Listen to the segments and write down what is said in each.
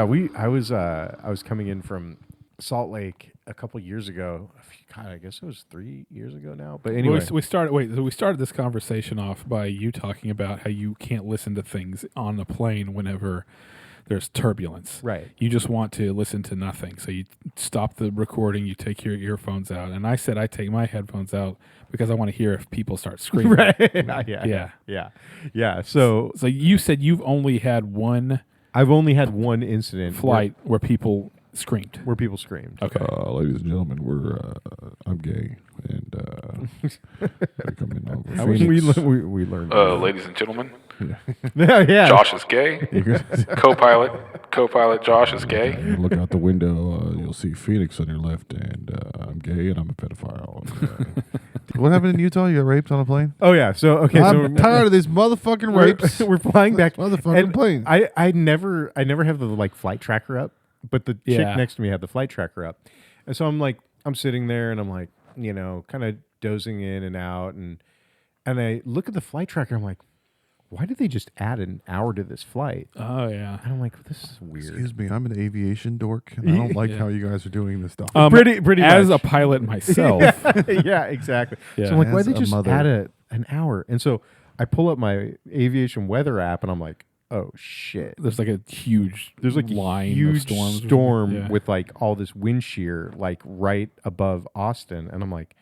Yeah, I was coming in from Salt Lake a couple years ago. God, I guess it was 3 years ago now. But anyway, we started this conversation off by you talking about how you can't listen to things on the plane whenever there's turbulence. right. You just want to listen to nothing. So you stop the recording, you take your earphones out. And I said I take my headphones out because I want to hear if people start screaming. Right. Yeah. So So you said you've only had one I've only had one incident flight where people screamed. where people screamed. Okay. Ladies and gentlemen, I'm gay, and I come in over We Phoenix. learned. Ladies and gentlemen, yeah. Josh is gay. Co-pilot Josh is gay. Look out the window, you'll see Phoenix on your left, and I'm gay, and I'm a pedophile. And, What happened in Utah? You got raped on a plane? Oh yeah. So okay. I'm tired of these motherfucking rapes. We're flying back. Motherfucking and plane. I never have the flight tracker up, but the chick Yeah. next to me had the flight tracker up, and so I'm sitting there and I'm like, kind of dozing in and out, and I look at the flight tracker. I'm like, why did they just add an hour to this flight? Oh, yeah. And I'm like, this is weird. Excuse me, I'm an aviation dork, and I don't like how you guys are doing this stuff. Pretty as much. a pilot myself. Yeah, exactly. Yeah. So I'm like, why As did they a just mother. add an hour? And so I pull up my aviation weather app, and I'm like, oh shit. There's like a huge There's like line a huge of storms. storm Yeah. with like all this wind shear like right above Austin, and I'm like,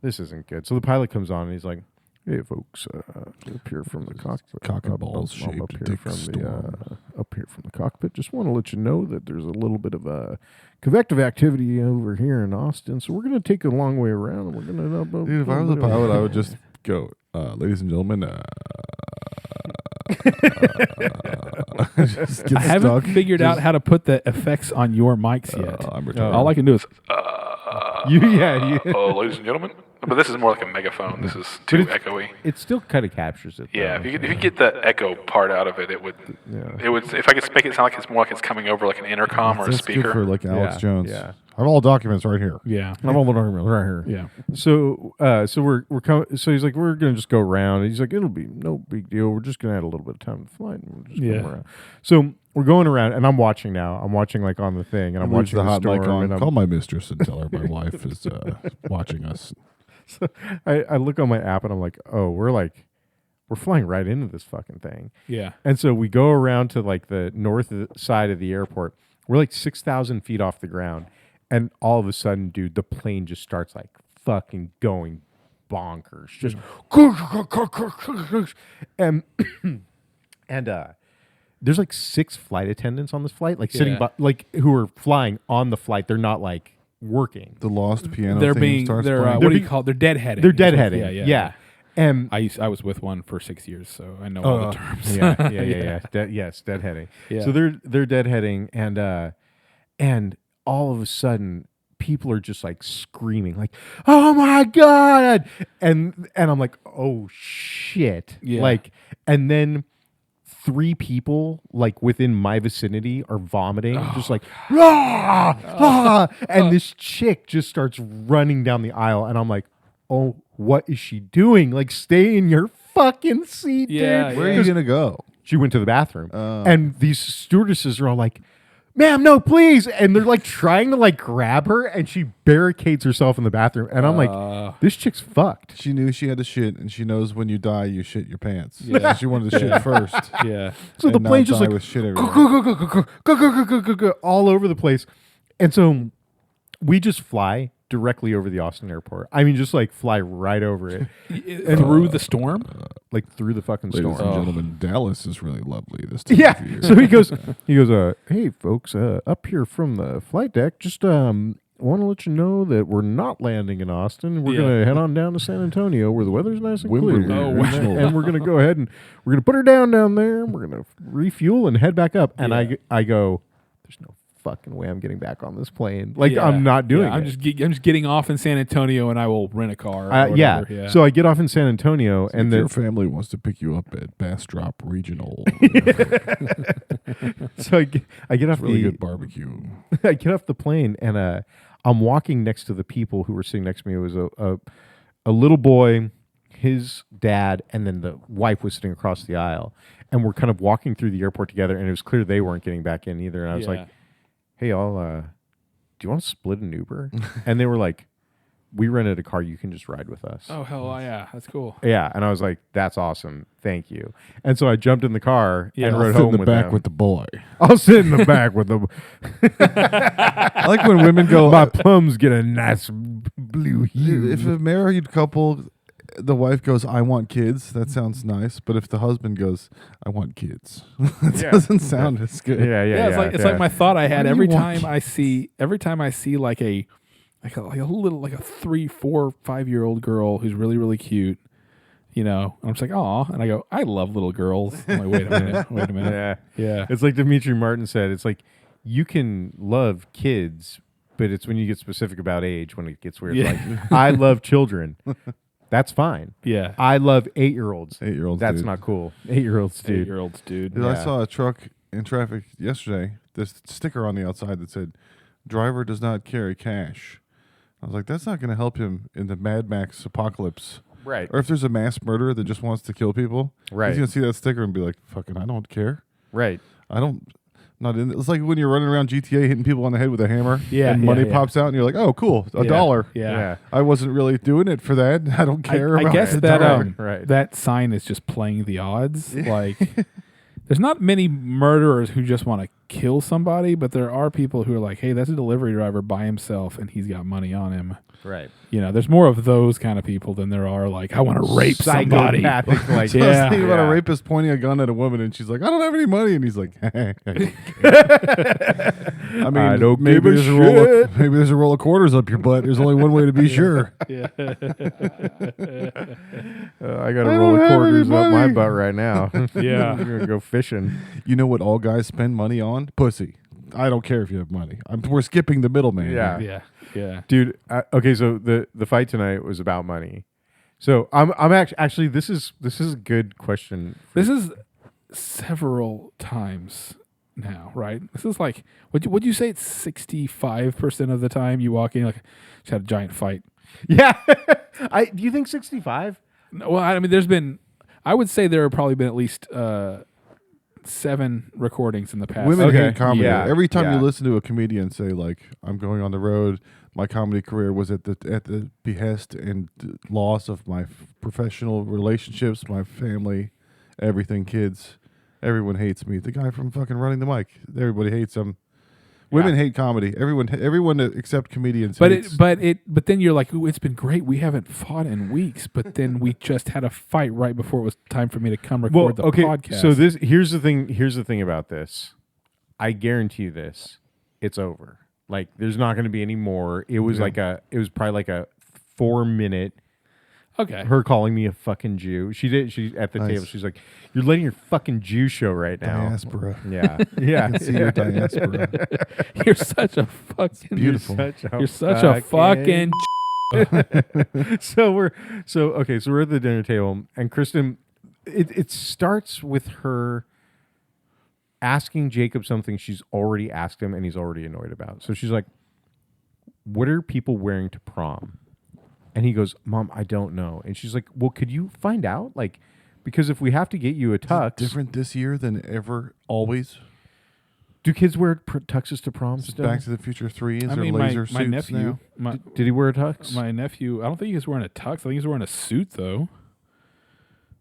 this isn't good. So the pilot comes on and he's like, hey folks, up here from the cockpit, cock and balls I'm shaped up here dick from storm. up here from the cockpit. Just want to let you know that there's a little bit of convective activity over here in Austin, so we're gonna take a long way around, and we're gonna. Dude, if I was a pilot, I would just go, ladies and gentlemen, just get I haven't stuck. figured out how to put the effects on your mics yet. I'm retarded. All I can do is you. Ladies and gentlemen. But this is more like a megaphone. This is too echoey. It still kind of captures it. Yeah, though. if you get the echo part out of it, it would. If I could make it sound like it's more like it's coming over like an intercom or a That's good speaker. for like Alex Yeah, Jones. yeah. I have all documents right here. yeah. I'm all the documents right here. Yeah. So we're coming. So he's like, we're gonna just go around. He's like, it'll be no big deal. We're just gonna add a little bit of time to the flight. And we're just going around. So we're going around, and I'm watching now. I'm watching like on the thing, and I'm Leaves watching the hot storm, mic on. and I'm- Call my mistress and tell her my wife is watching us. So I look on my app, and I'm like, oh, we're flying right into this fucking thing. Yeah. And so we go around to like the north side of the airport. We're like 6,000 feet off the ground. And all of a sudden, dude, the plane just starts like fucking going bonkers. Just and there's like 6 flight attendants on this flight, like sitting Yeah. by, like who are flying on the flight. They're not like working. The lost piano They're thing being starts they're playing. what do you call it? They're deadheading. They're deadheading. Yeah. And I was with one for 6 years, so I know all the terms. yeah. Yes, deadheading. Yeah. So they're deadheading, and all of a sudden, people are just like screaming, like, "Oh my god!" And I'm like, "Oh shit!" Yeah. Like, and then 3 people like within my vicinity are vomiting, just like, "Rah! Ah!" And this chick just starts running down the aisle, and I'm like, "Oh, what is she doing? Like, stay in your fucking seat, Yeah, dude." Where are you going to go? She went to the bathroom, and these stewardesses are all like, "Ma'am, no, please!" And they're like trying to like grab her, and she barricades herself in the bathroom. And I'm like, "This chick's fucked." She knew she had to shit, and she knows when you die, you shit your pants. Yeah. She wanted to shit first. Yeah. So the and not plane's just die like with shit go, everywhere. go, all over the place, and so we just fly directly over the Austin airport. I mean, just like fly right over it, Through the storm? like through the fucking Ladies storm. and gentlemen, Dallas is really lovely this time Yeah. of year. So he goes, hey folks, up here from the flight deck, just want to let you know that we're not landing in Austin. We're gonna head on down to San Antonio where the weather's nice and clear. Wimberley Oh, Regional. And we're gonna go ahead and we're gonna put her down there. And we're gonna refuel and head back up. And I go, there's no fucking way I'm getting back on this plane. Like Yeah. I'm not doing Yeah, I'm it. just getting off in San Antonio, and I will rent a car. Or Yeah. whatever. So I get off in San Antonio, If and your then family wants to pick you up at Bastrop Regional, so I get off really the good barbecue. I get off the plane, and I'm walking next to the people who were sitting next to me. It was a little boy his dad and then the wife was sitting across the aisle, and we're kind of walking through the airport together, and it was clear they weren't getting back in either. And I was like, "Hey, y'all, do you want to split an Uber?" And they were like, "We rented a car. You can just ride with us." Oh, hell yeah. That's cool. Yeah, and I was like, "That's awesome. Thank you." And so I jumped in the car and I'll rode sit in home the with back them. with the boy. I'll sit in the back with them. I like when women go. My plums get a nice blue hue. If a married couple, the wife goes, "I want kids," that sounds nice. But if the husband goes, "I want kids," that doesn't sound as good. Yeah. It's like my thought I had do every you want time I see like a 3, 4, 5-year-old girl who's really, really cute. You know, I'm just like, "Aw," and I go, "I love little girls." I'm like, wait a minute. Yeah. It's like Dimitri Martin said. It's like you can love kids, but it's when you get specific about age when it gets weird. Yeah. Like I love children. That's fine. Yeah. I love 8-year-olds. 8-year-olds. That's dude. not cool. 8-year-olds, dude. 8-year-olds, dude. Dude, Yeah. I saw a truck in traffic yesterday. This sticker on the outside that said, "Driver does not carry cash." I was like, that's not going to help him in the Mad Max apocalypse. Right. Or if there's a mass murderer that just wants to kill people, Right. he's going to see that sticker and be like, "Fucking, I don't care. Right. I don't." Not in. It's like when you're running around GTA hitting people on the head with a hammer, Yeah, and yeah, money yeah. pops out, and you're like, "Oh, cool, $1." Yeah. I wasn't really doing it for that. I don't care. I about guess the that dollar. Right. that sign is just playing the odds. Like, there's not many murderers who just want to kill somebody, but there are people who are like, "Hey, that's a delivery driver by himself, and he's got money on him." Right. You know, there's more of those kind of people than there are like, "I want to rape somebody." Psychopathic, like, I was Yeah. thinking about Yeah. a rapist pointing a gun at a woman, and she's like, "I don't have any money," and he's like, "I mean, I don't maybe give a there's maybe there's a roll of quarters up your butt. There's only one way to be sure." I got I a roll don't of have any quarters up my money. butt right now. Yeah. I'm gonna go fishing. You know what all guys spend money on? Pussy. I don't care if you have money. We're skipping the middleman. Yeah. here. Yeah. Dude, okay, so the fight tonight was about money. So I'm actually this is a good question. This is several times now, right? This is like, would you say it's 65% of the time you walk in like, just had a giant fight? Yeah. Do you think 65? No, well, I mean, I would say there have probably been at least 7 recordings in the past. Women Okay. hate comedy. Yeah. Every time Yeah. you listen to a comedian say like, "I'm going on the road. My comedy career was at the behest and loss of my professional relationships, my family, everything, kids. Everyone hates me." The guy from fucking Running the Mic. Everybody hates him. Women hate comedy. Everyone except comedians. But hates. but then you're like, "Ooh, it's been great. We haven't fought in weeks." But then we just had a fight right before it was time for me to come record the podcast. So here's the thing about this. I guarantee you this. It's over. Like there's not going to be any more. It was probably like a 4-minute okay. her calling me a fucking Jew. She at the Nice. table. She's like, "You're letting your fucking Jew show right now." Diaspora. Yeah. Yeah. I can see your diaspora. You're such a fucking beautiful. You're such a fucking so we're at the dinner table, and Kristen, it starts with her asking Jacob something she's already asked him and he's already annoyed about. So she's like, "What are people wearing to prom?" And he goes, "Mom, I don't know." And she's like, "Well, could you find out? Like, because if we have to get you a tux, Different this year than ever. Always. do kids wear tuxes to prom still? Back to the Future 3. Is I there mean, laser my suits nephew, now? Did he wear a tux? my nephew. I don't think he's wearing a tux. I think he's wearing a suit though.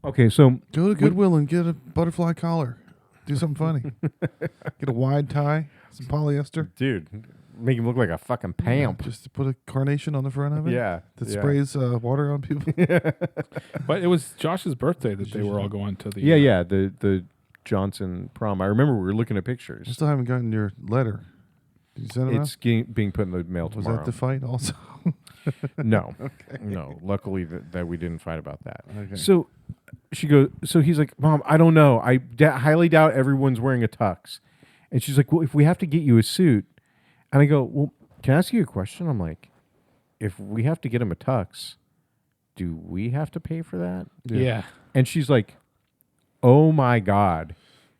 Okay, so Go to Goodwill and get a butterfly collar. Do something funny. Get a wide tie, some polyester. dude, make him look like a fucking pamp. Just to put a carnation on the front of it. Yeah, That yeah. sprays water on people. But it was Josh's birthday that they were all going to the. Yeah, the Johnson prom. I remember we were looking at I pictures. still haven't gotten your letter. Did you send it It's being put in the mail out? Was tomorrow. that the fight also? No, no. Luckily that we didn't fight about that. Okay. So she goes. So he's like, "Mom, I don't know. I highly doubt everyone's wearing a tux." And she's like, "Well, if we have to get you a suit," and I go, "Well, can I ask you a question?" I'm like, "If we have to get him a tux, do we have to pay for that?" Yeah. And she's like, "Oh my God."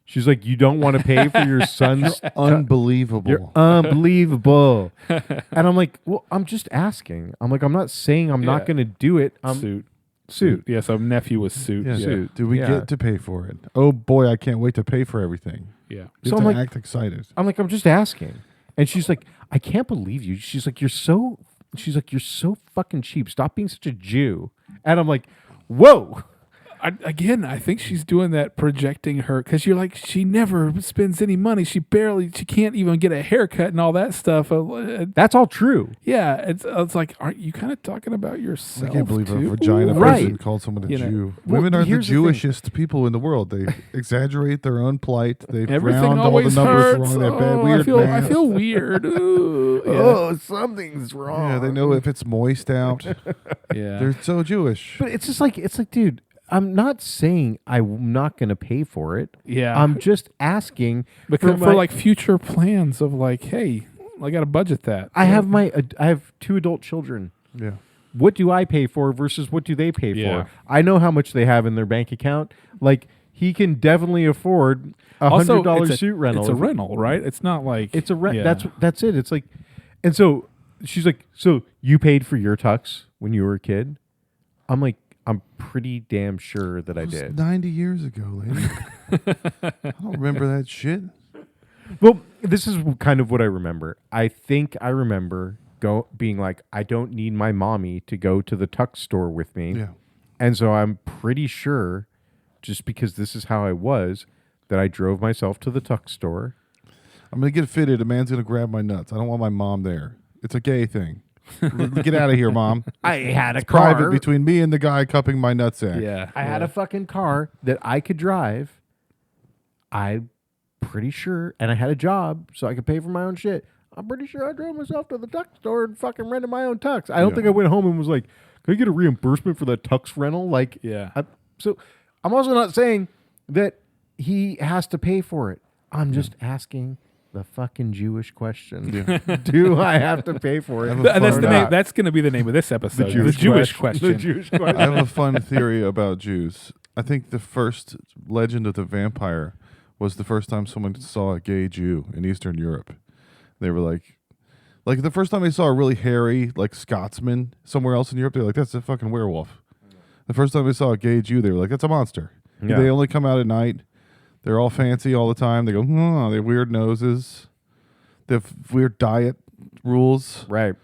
She's like, "You don't want to pay for your son's Unbelievable. You're unbelievable." And I'm like, "Well, I'm just asking." I'm like, "I'm not saying I'm not Yeah. going to do it." Suit. Suit. Yeah, so nephew was suit. Yeah, Yeah. suit. Do we Yeah. get to pay for it? Oh boy, I can't wait to pay for everything. Yeah. You So have I'm to like- act excited. I'm just asking. And she's like, I can't believe you. She's like, you're so fucking cheap. Stop being such a Jew. And I'm like, whoa. I think she's doing that, projecting her, because you're like, she never spends any money. She can't even get a haircut and all that stuff. That's all true. Yeah, it's like, aren't you kind of talking about yourself? I can't believe too? a vagina Right. person called someone a You know, Jew. well, Women are the here's the thing. Jewishest people in the world. They exaggerate their own plight. They Everything round all the always numbers hurts. wrong. That bad Oh, weird I math. feel weird. Ooh, yeah. Oh, something's wrong. Yeah, they know if it's moist out. Yeah. They're so Jewish. But it's just like, dude, I'm not saying I'm not going to pay for it. Yeah. I'm just asking Because for for like future plans of like, hey, I got to budget that. I have 2 adult children. Yeah. What do I pay for versus what do they pay Yeah. for? I know how much they have in their bank account. Like, he can definitely afford Also, $100 it's a- suit rental. It's a rental, right? It's not like It's a rent. Yeah. That's it. It's like, and so she's like, so you paid for your tux when you were a kid? I'm like, I'm pretty damn sure that I It was did. 90 years ago, lady. I don't remember that shit. Well, this is kind of what I remember. I think I remember being like, I don't need my mommy to go to the tux store with me. Yeah. And so I'm pretty sure, just because this is how I was, that I drove myself to the tux store. I'm going to get fitted. A man's going to grab my nuts. I don't want my mom there. It's a gay thing. Get out of here, Mom. I had a Private between me and the guy cupping my nutsack. Yeah. I had a fucking car that I could drive. I'm pretty sure, and I had a job, so I could pay for my own shit. I'm pretty sure I drove myself to the tux store and fucking rented my own tux. I don't think I went home and was like, "Can I get a reimbursement for that tux rental?" Like, Yeah. So I'm also not saying that he has to pay for it. I'm just asking the fucking Jewish question: do I have to pay for it? That's Or the not. name. That's going to be the name of this episode. The Jewish question. The Jewish question. I have a fun theory about Jews. I think the first legend of the vampire was the first time someone saw a gay Jew in Eastern Europe. They were like the first time they saw a really hairy, like Scotsman somewhere else in Europe, they were like, that's a fucking werewolf. The first time they saw a gay Jew, they were like, that's a monster. Yeah. They only come out at night. They're all fancy all the time. They go, oh, they have weird noses. They have weird diet rules. Right.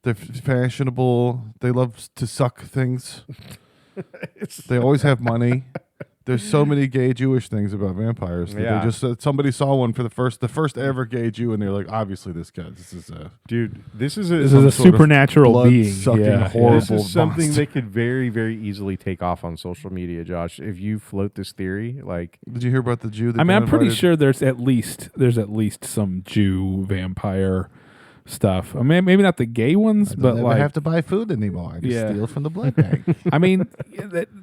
They're fashionable. They love to suck things. They always have money. There's so many gay Jewish things about vampires. That Yeah. they just somebody saw one for the first ever gay Jew, and they're like, obviously this is a Dude, this is This a is a sort of supernatural being. blood-sucking Yeah. horrible this is something monster. that could very, very easily take off on social media, Josh. If you float this theory, like, Did you hear about the Jew? That I mean, got I'm pretty invited? sure there's at least some Jew vampire stuff. I mean, maybe not the gay ones, I but don't like have to buy food anymore. I just Yeah. steal from the blood bank. I mean,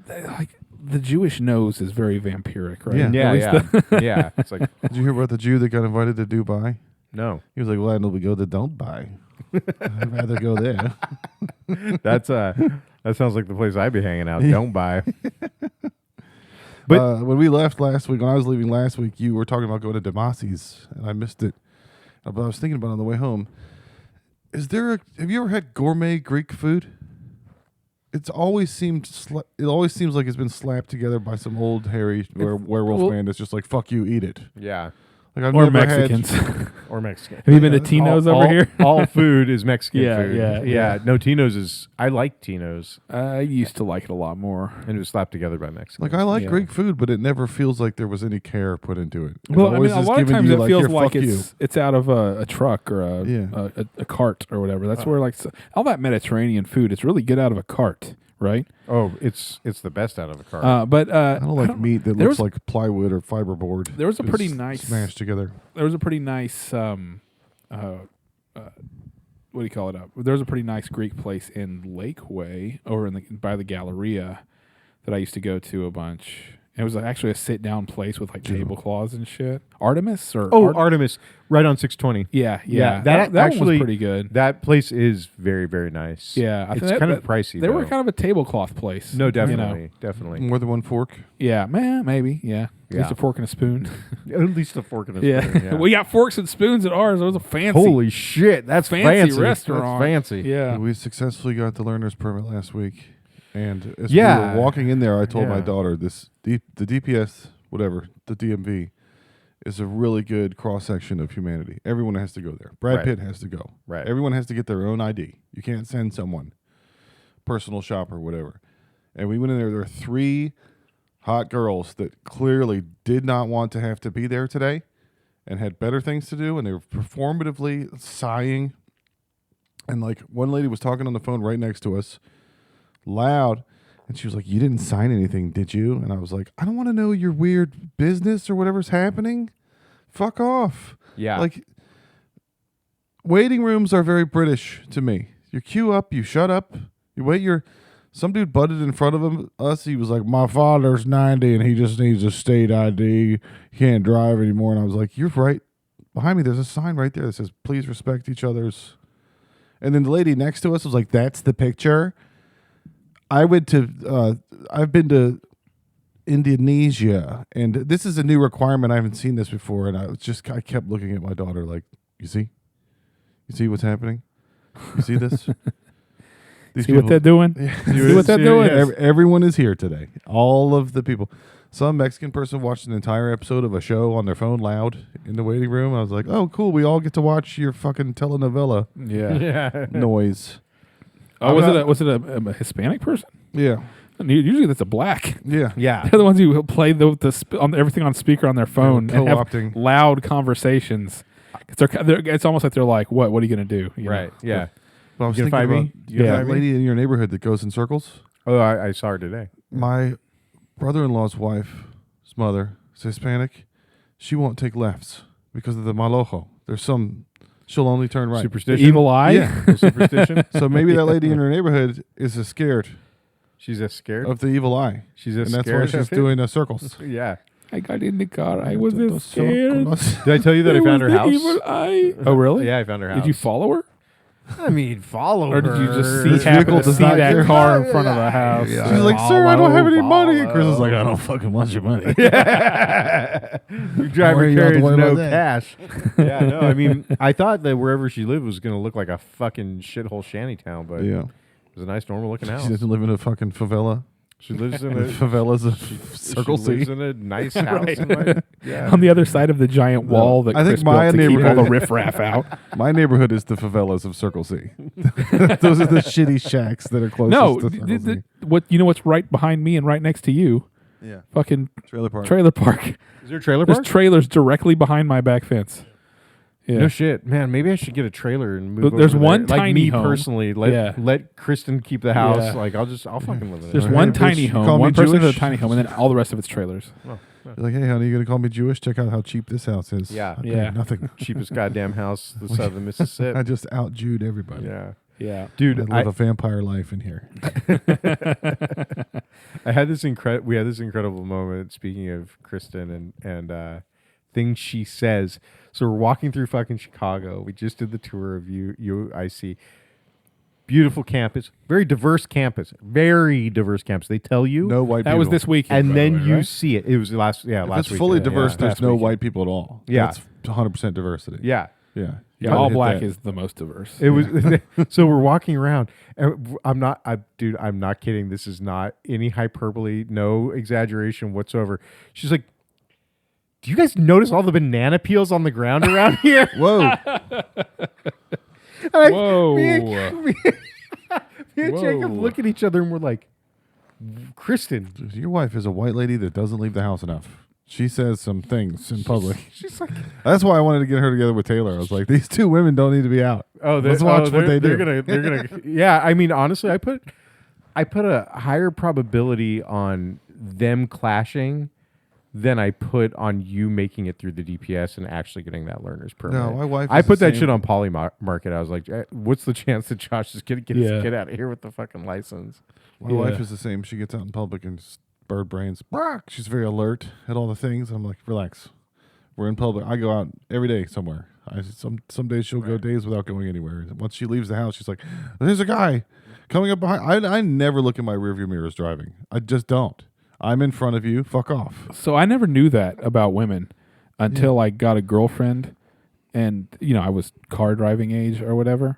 like the Jewish nose is very vampiric, right? Yeah. At least yeah. It's like, Did you hear about the Jew that got invited to Dubai? no, He was like, "Why don't we go to Don't Buy? I'd rather go there." that's that sounds like the place I'd be hanging out. Don't buy. But- When we left last week, when I was leaving last week, you were talking about going to Damasi's, and I missed it. But I was thinking about it on the way home. Have you ever had gourmet Greek food? It's always seemed. It always seems like it's been slapped together by some old hairy werewolf well- man that's just like, "Fuck you, eat it." Yeah. Like I've or never Mexicans. Or Mexican. Have you been to Tino's over here? All food is Mexican Yeah, food. yeah. No, Tino's is. I like Tino's, I used to like it a lot more. and it was slapped together by Mexican. Like I like Yeah. Greek food, but it never feels like there was any care put into it. It's Well, I mean, always a just lot of giving times you it feels "Here, like fuck you." it's out of a truck or Yeah. a cart or whatever. That's where like all that Mediterranean food, it's really good out of a cart, right? Oh, it's the best out of a car. But I don't like meat that there looks was- like plywood or fiberboard. there was a Just pretty nice- smashed together. there was a pretty nice what do you call it? There was a pretty nice Greek place in Lakeway over by the Galleria that I used to go to a bunch. It was actually a sit-down place with like tablecloths and shit. Artemis or Artemis, right on 620. yeah. that one actually- was pretty good. That place is very, very nice. Yeah, I it's think kind of pricey. They were though. kind of a tablecloth place. No, you know? definitely, definitely. More than one fork. Yeah, maybe. Yeah. At least Yeah. a fork and a spoon. At least a fork and a yeah. spoon. Yeah. We got forks and spoons at ours. It was a fancy, Holy shit, that's fancy fancy restaurant. That's fancy. Yeah. We successfully got the learner's permit last week. And as Yeah. we were walking in there, I told my Yeah. daughter the DPS, whatever, the DMV, is a really good cross section of humanity. Everyone has to go there. Brad Right. Pitt has to go. Right. Everyone has to get their own ID. You can't send someone, personal shopper, whatever. And we went in there. There were 3 hot girls that clearly did not want to have to be there today and had better things to do. And they were performatively sighing. And like one lady was talking on the phone right next to us, loud. And she was like, "You didn't sign anything, did you?" And I was like, "I don't want to know your weird business or whatever's happening. Fuck off." Yeah. Like, waiting rooms are very British to me. You queue up, you shut up, you wait your... Some dude butted in front of us. He was like, "My father's 90 and he just needs a state ID. He can't drive anymore." And I was like, "You're right. Behind me, there's a sign right there that says, 'Please respect each other's.'" And then the lady next to us was like, "That's the picture." I've been to Indonesia, and this is a new requirement. I haven't seen this before, and I kept looking at my daughter like, "You see what's happening? You see this? These See what they're doing? See what they're doing? Everyone is here today. All of the people. Some Mexican person watched an entire episode of a show on their phone loud in the waiting room. I was like, "Oh, cool. We all get to watch your fucking telenovela Yeah. noise." Oh, was it a Hispanic person? Yeah. Usually that's a black. Yeah. Yeah. They're the ones who play on everything on speaker on their phone and have co-opting. loud conversations. It's almost like they're like, "What? What are you going to do?" You Right. know? Yeah. But I was You gonna thinking fight about me? You gonna that fight me? lady in your neighborhood that goes in circles. Oh, I saw her today. My brother-in-law's wife's mother is Hispanic. She won't take lefts because of the mal ojo. She'll only turn right. The Superstition. evil eye. Yeah. Superstition. So maybe that lady in her neighborhood is scared She's scared. of the evil eye. She's And that's scared. why she's of it? doing circles. Yeah. I got in the car. I was Those scared. circles. Did I tell you that I It found was her the house? Evil eye. Oh, really? Yeah, I found her house. Did you follow her, I mean, follow or did you just her. see This happen vehicle to does see not that care. car in front of the house? She's like, "Sir, I don't have any money." And Chris is like, "I Follow. don't fucking want your money." Your Don't driver worry, you don't have to carries worry no about that. cash. Yeah, no, I mean, I thought that wherever she lived was going to look like a fucking shithole shantytown, but Yeah. it was a nice, normal looking house. She doesn't live in a fucking favela. She lives in The a favelas of Circle she lives C. in a nice house. Right. in my- yeah. On the other side of the giant wall that I think Chris my built to keep all neighborhood- the riffraff out. My neighborhood is the favelas of Circle C. Those are the shitty shacks that are closest No, to Circle C. what's right behind me and right next to you? Yeah. Fucking Trailer park. trailer park. Is there a trailer There's park? trailers directly behind my back fence. Yeah. No shit, man. Maybe I should get a trailer and move. There's over one there. Like tiny me home. personally. Let Kristen keep the house. Yeah. Like I'll fucking live in it. There's Hey, one bitch, tiny you call home, me one person Jewish? with a tiny home, and then all the rest of it's trailers. You're like, "Hey, honey, you gonna call me Jewish? Check out how cheap this house is." Yeah. I paid Yeah. nothing. Cheapest goddamn house this side of the Mississippi. I just out-Jewed everybody. Yeah, Yeah. dude. I live a vampire life in here. I had this we had this incredible moment. Speaking of Kristen and things she says. So we're walking through fucking Chicago. We just did the tour of UIC. Beautiful campus, very diverse campus. They tell you, No white people. That was this weekend. and by the then way, you right? see it. It was last If last it's week. fully diverse, Yeah. there's Last no weekend. white people at all. Yeah. That's 100% diversity. Yeah. Yeah. Yeah, Gotta all hit black that. is the most diverse. It was so we're walking around. And I'm not kidding. This is not any hyperbole, no exaggeration whatsoever. She's like, "Do you guys notice all the banana peels on the ground around here?" Whoa. Like, Whoa. Me and Jacob Whoa. look at each other and we're like, "Kristen." Your wife is a white lady that doesn't leave the house enough. She says some things in public. She's like, That's why I wanted to get her together with Taylor. I was like, these two women don't need to be out. Let's watch what they do. They're gonna. Yeah, I mean, honestly, I put a higher probability on them clashing than I put on you making it through the DPS and actually getting that learner's permit. No, my wife I is put the that same. shit on Polymarket. I was like, "What's the chance that Josh is gonna get Yeah. his kid out of here with the fucking license?" My Yeah. wife is the same. She gets out in public and just bird brains. Bark. She's very alert at all the things. I'm like, relax. We're in public. I go out every day somewhere. Some days she'll go days without going anywhere. Once she leaves the house, she's like, "There's a guy coming up behind." I never look in my rearview mirrors driving. I just don't. I'm in front of you. Fuck off. So I never knew that about women until I got a girlfriend, and I was car driving age or whatever,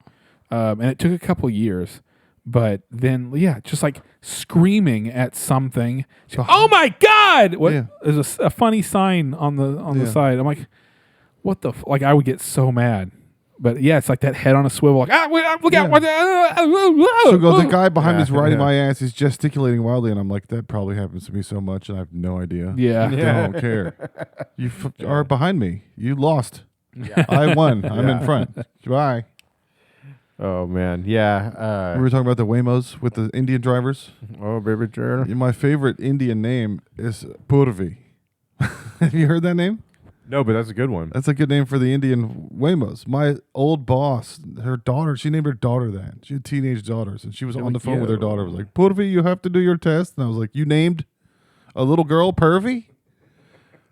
and it took a couple years. But then, yeah, just like screaming at something. She goes, "Oh my God!" What? Yeah. There's a funny sign on the side. I'm like, what the? Like, I would get so mad. But yeah, it's like that head on a swivel. Like, look out! So go, the guy behind me is Yeah. riding my ass. He's gesticulating wildly, and I'm like, that probably happens to me so much, and I have no idea. Yeah. I don't care. You are behind me. You lost. I won. I'm in front. Bye. Oh man, yeah. We were talking about the Waymos with the Indian drivers. Oh baby, Jared. My favorite Indian name is Purvi. Have you heard that name? No, but that's a good one. That's a good name for the Indian Waymos. My old boss, her daughter, she named her daughter that. She had teenage daughters, and she was on the phone with her daughter. Was like, Purvi, you have to do your test. And I was like, you named a little girl Purvi?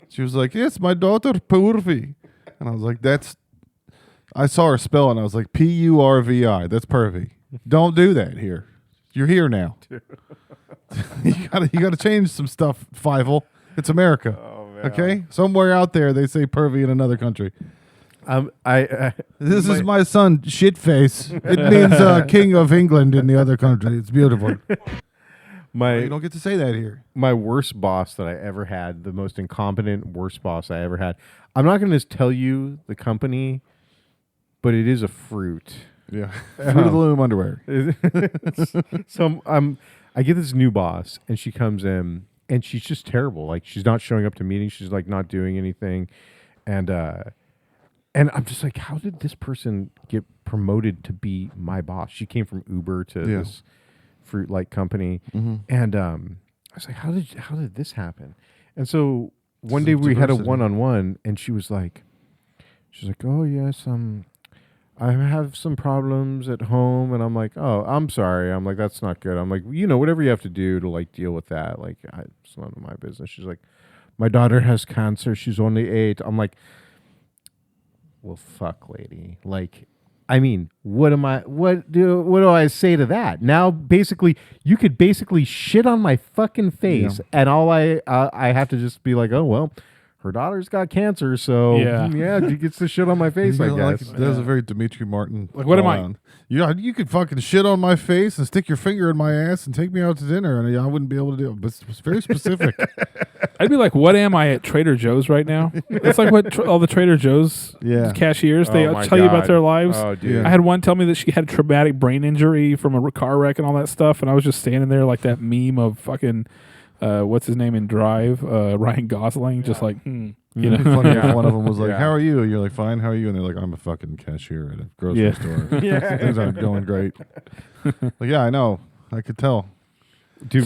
She was like, yes, my daughter Purvi. And I was like, I saw her spell, and I was like, Purvi. That's Purvi. Don't do that here. You're here now. you gotta change some stuff, Fievel. It's America. Oh, man. Okay? Somewhere out there they say Purvi in another country. This is my son, Shitface. It means King of England in the other country. It's beautiful. You don't get to say that here. My worst boss that I ever had, the most incompetent worst boss I ever had. I'm not going to tell you the company, but it is a fruit. Yeah. Fruit of the Loom underwear. So I get this new boss, and she comes in, and she's just terrible. Like, she's not showing up to meetings. She's like not doing anything, and I'm just like, how did this person get promoted to be my boss? She came from Uber to this fruit-like company, and I was like, how did this happen? And so one day we had a one-on-one, and she's like, oh yes, I have some problems at home, and I'm like, oh, I'm sorry. I'm like, that's not good. I'm like, whatever you have to do to like deal with that, like, it's none of my business. She's like, my daughter has cancer. She's only 8. I'm like, well, fuck, lady. Like, I mean, what do I say to that? Now, basically, you could basically shit on my fucking face, and all I have to just be like, oh well, her daughter's got cancer, so she gets to shit on my face, I guess. That was a very Dimitri Martin. Like, what am I? You could fucking shit on my face and stick your finger in my ass and take me out to dinner, and I wouldn't be able to do it. But it's very specific. I'd be like, what am I at Trader Joe's right now? That's like what all the Trader Joe's cashiers, they tell you about their lives. Oh, dude. I had one tell me that she had a traumatic brain injury from a car wreck and all that stuff, and I was just standing there like that meme of fucking, what's his name in Drive? Ryan Gosling, just like, You know, funny if one of them was like, "How are you?" And you're like, "Fine." How are you? And they're like, "I'm a fucking cashier at a grocery store. Things aren't going great." Like, yeah, I know. I could tell. Dude,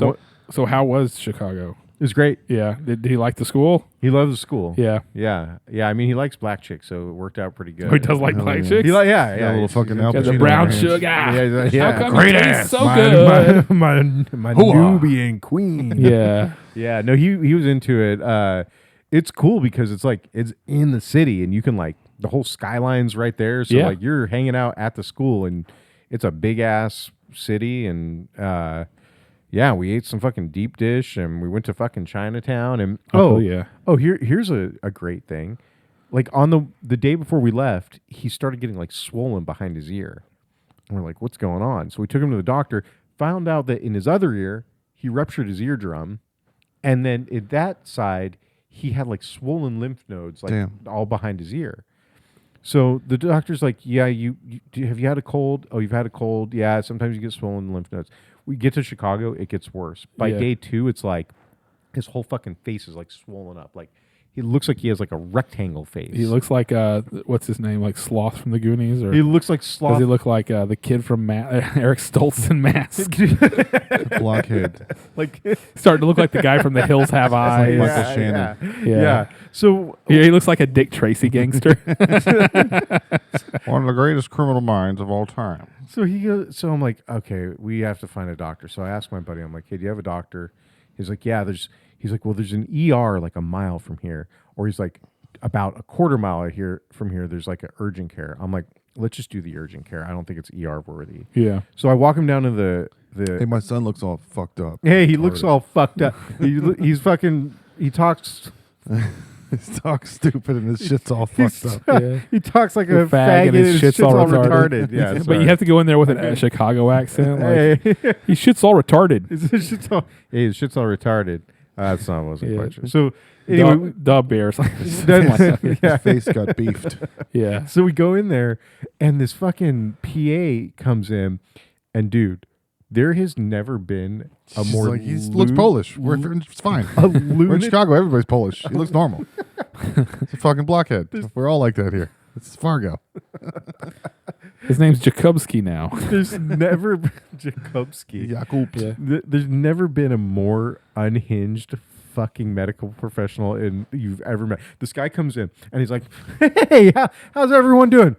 so how was Chicago? it was great. Yeah, did he like the school? He loves the school. Yeah, yeah. I mean, he likes black chicks, so it worked out pretty good. Oh, he does like black chicks. He Got a little fucking Al Got the Pacino brown in his sugar. hands. Yeah. How come Great it tastes ass. so good? my Nubian queen. Yeah. Yeah. No, he was into it. It's cool because it's like it's in the city, and you can like the whole skyline's right there. So like you're hanging out at the school, and it's a big ass city, and we ate some fucking deep dish, and we went to fucking Chinatown, and here's a great thing. Like on the day before we left, he started getting like swollen behind his ear, and we're like, what's going on? So we took him to the doctor, found out that in his other ear he ruptured his eardrum, and then in that side he had like swollen lymph nodes, like all behind his ear. So the doctor's like, yeah, have you had a cold? Oh, you've had a cold. Yeah, sometimes you get swollen lymph nodes. We get to Chicago, it gets worse. By day 2, it's like his whole fucking face is like swollen up. Like he looks like he has like a rectangle face. He looks like what's his name? Like Sloth from the Goonies, or he looks like Sloth. Does he look like the kid from Eric Stoltz in Mask? Blockhead. Like starting to look like the guy from The Hills Have Eyes. Michael Shannon. Yeah. So he looks like a Dick Tracy gangster. One of the greatest criminal minds of all time. So he goes. So I'm like, okay, we have to find a doctor. So I asked my buddy, I'm like, hey, do you have a doctor? He's like, yeah. He's like, well, there's an ER like a mile from here, or he's like, about a quarter mile from here. There's like an urgent care. I'm like, let's just do the urgent care. I don't think it's ER worthy. Yeah. So I walk him down to the. Hey, my son looks all fucked up. Hey, he looks all fucked up. He's fucking. He talks He talks stupid and his shit's all fucked up. Yeah. He talks like The a fag and his shit's all retarded. Yeah, but sorry. you have to go in there with a Chicago accent. Like, Hey, he shit's all retarded. his shit's all retarded. That's not wasn't Yeah. quite true. So anyway, Dub bears. yeah. His face got beefed. Yeah. So we go in there, and this fucking PA comes in, and dude, there has never been a She's more like, he looks Polish. It's fine. a We're in lunatic. Chicago. Everybody's Polish. He looks normal. It's a fucking blockhead. We're all like that here. It's Fargo. His name's Jakubski now. There's never been Jakubski. Jakub. Yeah. There's never been a more unhinged fucking medical professional you've ever met. This guy comes in and he's like, "Hey, how's everyone doing?"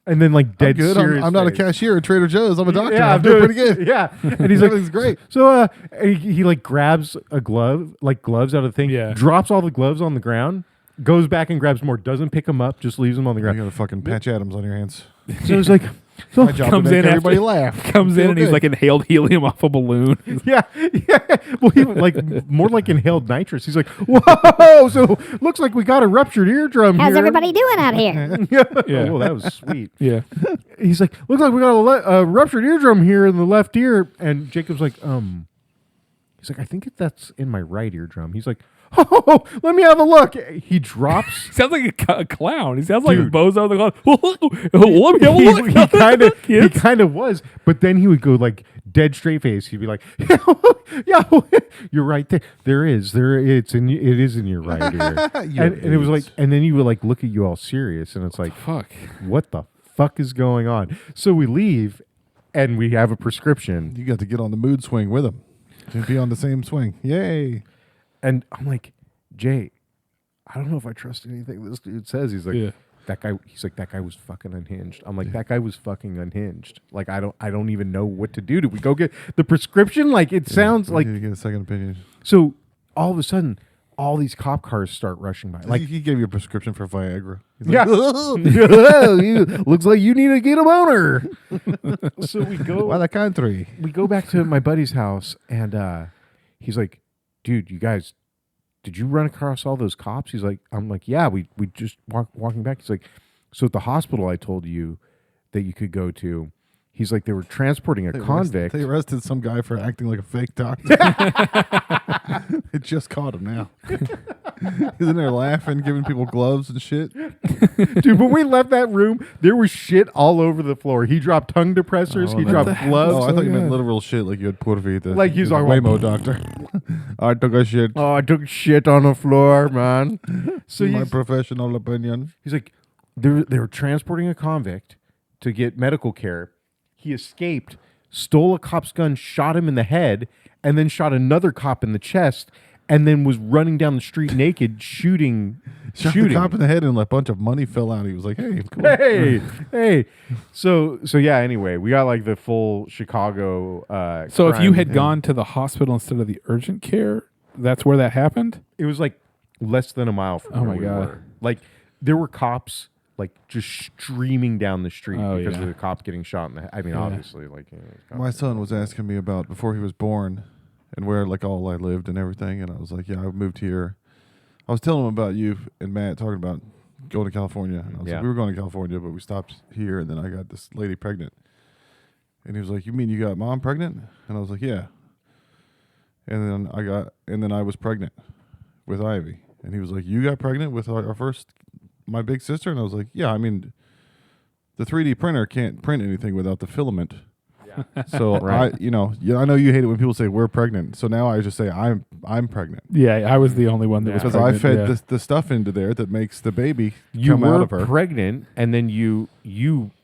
And then like I'm dead good. serious. I'm not a face. cashier at Trader Joe's. I'm a doctor. Yeah, I'm doing pretty good. Yeah, and he's like, Everything's great. So he like grabs a glove, like gloves out of the thing, Yeah. drops all the gloves on the ground, goes back and grabs more, doesn't pick them up, just leaves them on the You ground. got a fucking Patch Adams on your hands. So it's like, so My job Comes to make in everybody after- laugh. Comes in Feel and he's good. like inhaled helium off a balloon. yeah. Well, he like more like inhaled nitrous. He's like, whoa! So looks like we got a ruptured eardrum How's here. everybody doing out here? Yeah. Yeah. Oh, that was sweet. Yeah. He's like, looks like we got a ruptured eardrum here in the left ear. And Jacob's like, he's like, I think that's in my right eardrum. He's like, oh, let me have a look. He drops. Sounds like a clown. He sounds like a Dude. bozo. The clown. Let me have a look. he kind of was, but then he would go like dead straight face. He'd be like, "Yeah, you're right there. It is in your right ear." and it was like, and then he would like look at you all serious, and it's like, Fuck. what the fuck is going on? So we leave, and we have a prescription, You got to get on the mood swing with him. To be on the same swing. Yay. and I'm like, Jay, I don't know if I trust anything this dude says. He's like, Yeah. that guy. He's like, that guy was fucking unhinged. I'm like, that guy was fucking unhinged. Like, I don't even know what to do. Did we go get the prescription? Like, it sounds like You get a second opinion. so. All of a sudden, all these cop cars start rushing by. Like, He gave you a prescription for Viagra. He's yeah, like, looks like you need to get a boner. So we go. why the country? We go back to my buddy's house, and he's like, dude, you guys, did you run across all those cops? He's like, I'm like, yeah, we just walking back. He's like, so at the hospital I told you that you could go to, he's like, they were transporting a convict. They arrested some guy for acting like a fake doctor. They just caught him now. He's in there laughing, giving people gloves and shit. Dude, when we left that room, there was shit all over the floor. He dropped tongue depressors. He dropped gloves. Oh, I thought you meant yeah. literal shit like you had Purvi, the Like he's the all- Waymo doctor. I took a shit. Oh, I took shit on the floor, man. So My he's, professional opinion. he's like, they were transporting a convict to get medical care. He escaped, stole a cop's gun, shot him in the head, and then shot another cop in the chest, and then was running down the street naked, shooting. Shot the cop in the head and a bunch of money fell out. He was like, hey, cool. Hey. So yeah, anyway, we got like the full Chicago So if you crime. had gone to the hospital instead of the urgent care, that's where that happened? It was like less than a mile from Oh where my we God. were. Like there were cops like just streaming down the street Oh, because yeah. of the cop getting shot in the head. I mean, Yeah. obviously, like My son was asking me about before he was born and where like all I lived and everything. And I was like, yeah, I moved here. I was telling him about you and Matt talking about going to California. And I was Yeah. like, we were going to California, but we stopped here. And then I got this lady pregnant. And he was like, you mean you got mom pregnant? And I was like, yeah. And then I was pregnant with Ivy. And he was like, you got pregnant with our first, my big sister? And I was like, yeah, I mean, the 3D printer can't print anything without the filament. So Right. I know you hate it when people say we're pregnant. So now I just say I'm pregnant Yeah, I was the only one that was because pregnant. I fed yeah. the stuff into there that makes the baby you come were out of her. pregnant, and then you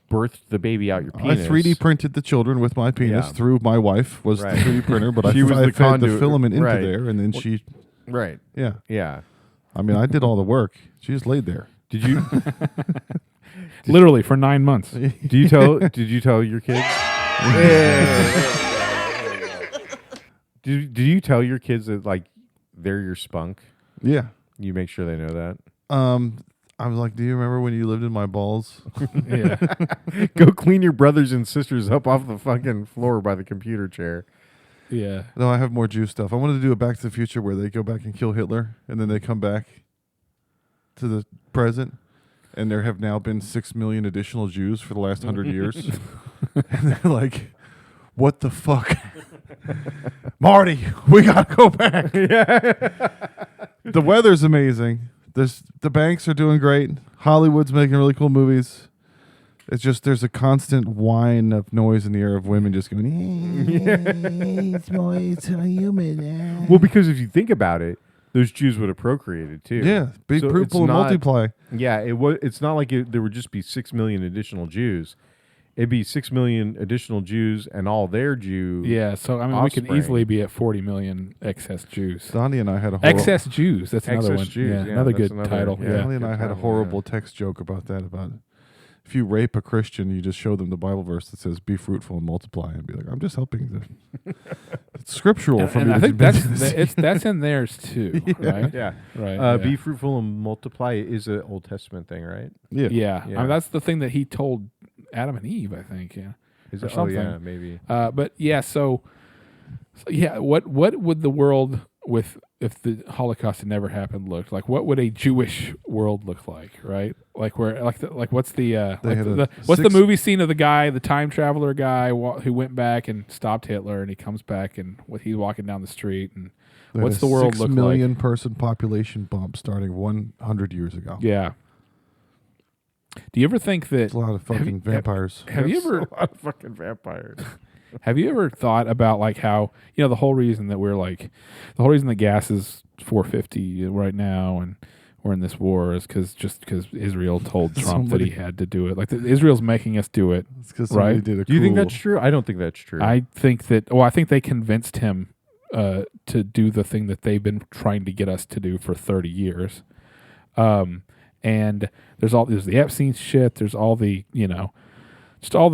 birthed the baby out your penis. I 3D printed the children with my penis Yeah. through my wife was Right. the 3D printer, but She was I the fed conduit, the filament into right. there, and then she, Right. yeah. Yeah. I mean, I did all the work. She just laid there. Did you Literally for 9 months. did you tell your kids? Did you tell your kids that like they're your spunk? Yeah. You make sure they know that. I was like, do you remember when you lived in my balls? Yeah. Go clean your brothers and sisters up off the fucking floor by the computer chair. Yeah. No, I have more Jew stuff. I wanted to do a Back to the Future where they go back and kill Hitler, and then they come back to the present, and there have now been 6 million additional Jews for the last 100 years. And they're like, what the fuck? Marty, we gotta go back. The weather's amazing. The banks are doing great. Hollywood's making really cool movies. It's just there's a constant whine of noise in the air of women just going, it's more human. Well, because if you think about it, those Jews would have procreated too. Yeah, be So fruitful it's and not- multiply. Yeah, it's not like there would just be 6 million additional Jews. It'd be 6 million additional Jews and all their Jew. Yeah, so I mean, we could offspring. easily be at 40 million excess Jews. Donnie and I had a horrible, Excess Jews. That's another Excess one. Jews, yeah, yeah, another that's good another- title. yeah. Yeah. Donnie and I had a title, horrible text joke about that. About if you rape a Christian, you just show them the Bible verse that says "Be fruitful and multiply," and be like, "I'm just helping." It's scriptural for And me. I to think do that's in theirs too, right? Yeah. Right. Yeah. Be fruitful and multiply is an Old Testament thing, right? yeah. Yeah. I Yeah. mean, that's the thing that he told Adam and Eve, I think. Yeah. Is Or it? Oh, something. yeah, maybe. But yeah, so yeah, what would the world with if the Holocaust had never happened look like? What would a Jewish world look like? Right? Like where like what's the They like had the a what's the 6 movie scene of the guy, the time traveler guy who went back and stopped Hitler, and he comes back and he's walking down the street, and They had what's a the world 6 look million like? person population bump starting 100 years ago. Yeah. Do you ever think that It's a lot of fucking vampires. have you ever a lot of fucking vampires? Have you ever thought about like how the whole reason that the whole reason the gas is $4.50 right now and we're in this war is because Israel told Trump that he had to do it. Like Israel's making us do it. It's because Right? somebody did a Do you think cool- that's true? I don't think that's true. I think they convinced him to do the thing that they've been trying to get us to do for 30 years. And there's the Epstein shit. There's all the just all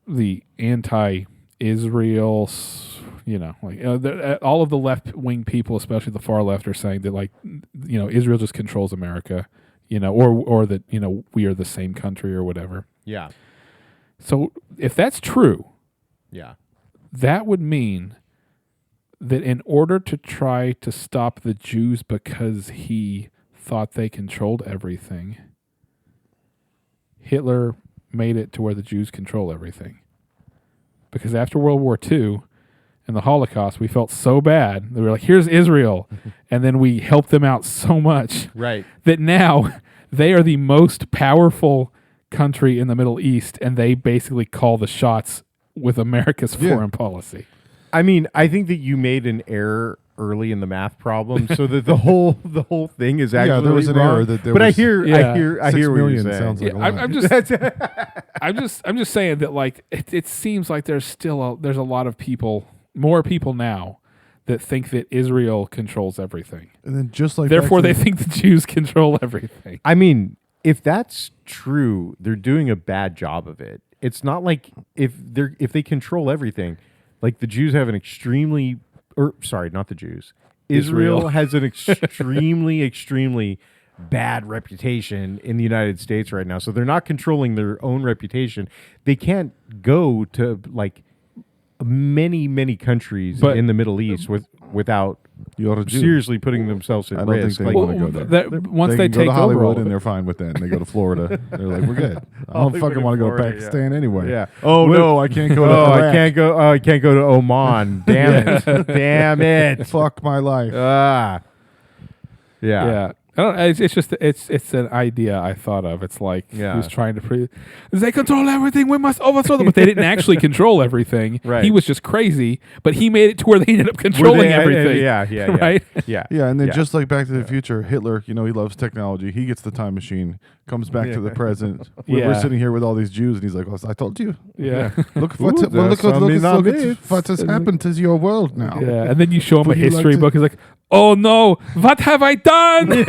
the anti-Israel, all of the left-wing people, especially the far left, are saying that Israel just controls America, or that we are the same country or whatever. yeah. So if that's true, Yeah. that would mean that in order to try to stop the Jews because he thought they controlled everything, Hitler made it to where the Jews control everything. Because after World War II and the Holocaust, we felt so bad that we were like, here's Israel. And then we helped them out so much Right. that now they are the most powerful country in the Middle East, and they basically call the shots with America's foreign policy. I mean, I think that you made an error early in the math problem, so that the whole thing is actually there was an wrong. error that there but was I hear 6 what you're million saying. sounds like Yeah, a lot. I'm just saying that like it seems like there's a lot of people, more people now, that think that Israel controls everything. And then just like Therefore, they back to think the Jews control everything. I mean, if that's true, they're doing a bad job of it. It's not like if they control everything, like the Jews have not the Jews. Israel has an extremely bad reputation in the United States right now. So they're not controlling their own reputation. They can't go to like many countries But- in the Middle East without You're a Jew. seriously putting themselves at I don't think risk. they Like, wanna go there. Once they can go take to Hollywood over, and they're fine with that, and they go to Florida. They're like, we're good. I don't Hollywood fucking and want to go to Florida, Pakistan anyway. Yeah. Oh What- no, I can't go to Oh, Iraq. I can't go to Oman. Damn it. Damn it. Fuck my life. Ah. Yeah. yeah. I don't, it's just it's an idea I thought of. It's like Yeah. who's trying to they control everything. We must overthrow them, but they didn't actually control everything. Right. He was just crazy, but he made it to where they ended up controlling everything. Yeah. Right? Yeah. Yeah, and then Yeah. just like Back to the Future, Hitler, he loves technology. He gets the time machine, comes back to the present. We're Yeah. sitting here with all these Jews, and he's like, well, I told you. Yeah. Look Ooh, what there's some in our look at midst. what has happened to your world now. Yeah. And then you show him a Would you like history to- book. He's like, "Oh no, what have I done?"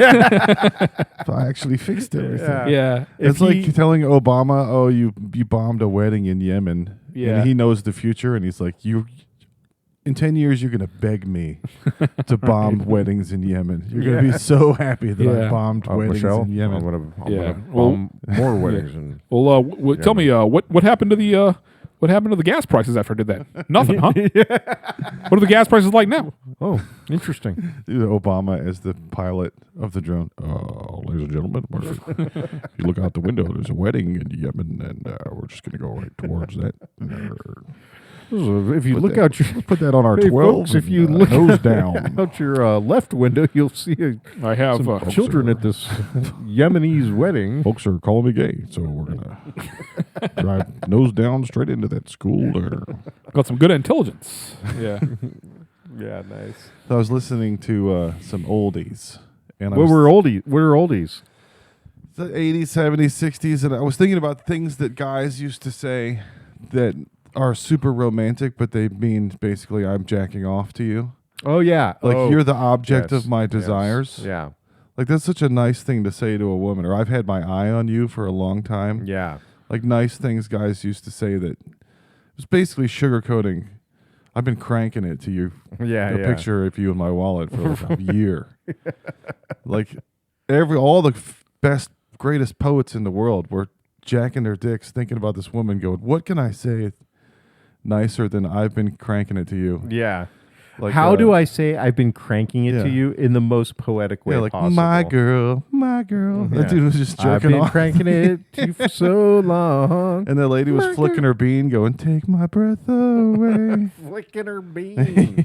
So I actually fixed everything. Yeah. Yeah. It's like telling Obama, "Oh, you bombed a wedding in Yemen." Yeah. And he knows the future, and he's like, in 10 years, you're gonna beg me to bomb weddings in Yemen. You're gonna be so happy that I Yeah. bombed weddings Michelle, in Yemen." I'm Yeah. gonna bomb more weddings. And Well, tell me, what happened to the What happened to the gas prices after I did that? Nothing, huh? What are the gas prices like now? Oh, interesting. Obama as the pilot of the drone. Ladies and gentlemen, if you look out the window, there's a wedding in Yemen, and we're just going to go right towards that. If you look out your Put that on our Hey, 12. folks, if you look nose down. out your left window, you'll see I have some children at this Yemenese wedding. Folks are calling me gay, so we're going to drive nose down straight into that school there. got some good intelligence. Yeah. Yeah, nice. So I was listening to some oldies. And What were oldies? the 80s, 70s, 60s, and I was thinking about things that guys used to say that are super romantic, but they mean basically I'm jacking off to you. Oh yeah, Like you're the object yes, of my yes, desires. Yeah, Like that's such a nice thing to say to a woman. Or I've had my eye on you for a long time. yeah. Like nice things guys used to say that was basically sugarcoating. I've been cranking it to you. Yeah, A yeah. picture of you in my wallet for like a year. Like all the best, greatest poets in the world were jacking their dicks, thinking about this woman, going, "What can I say nicer than I've been cranking it to you?" Yeah. Like How do I say I've been cranking it yeah. to you in the most poetic way Yeah, like possible? my girl. Yeah. That dude was just I've jerking been off. cranking it to you for so long. And the lady was flicking her bean, going, "Take my breath away." Flicking her bean.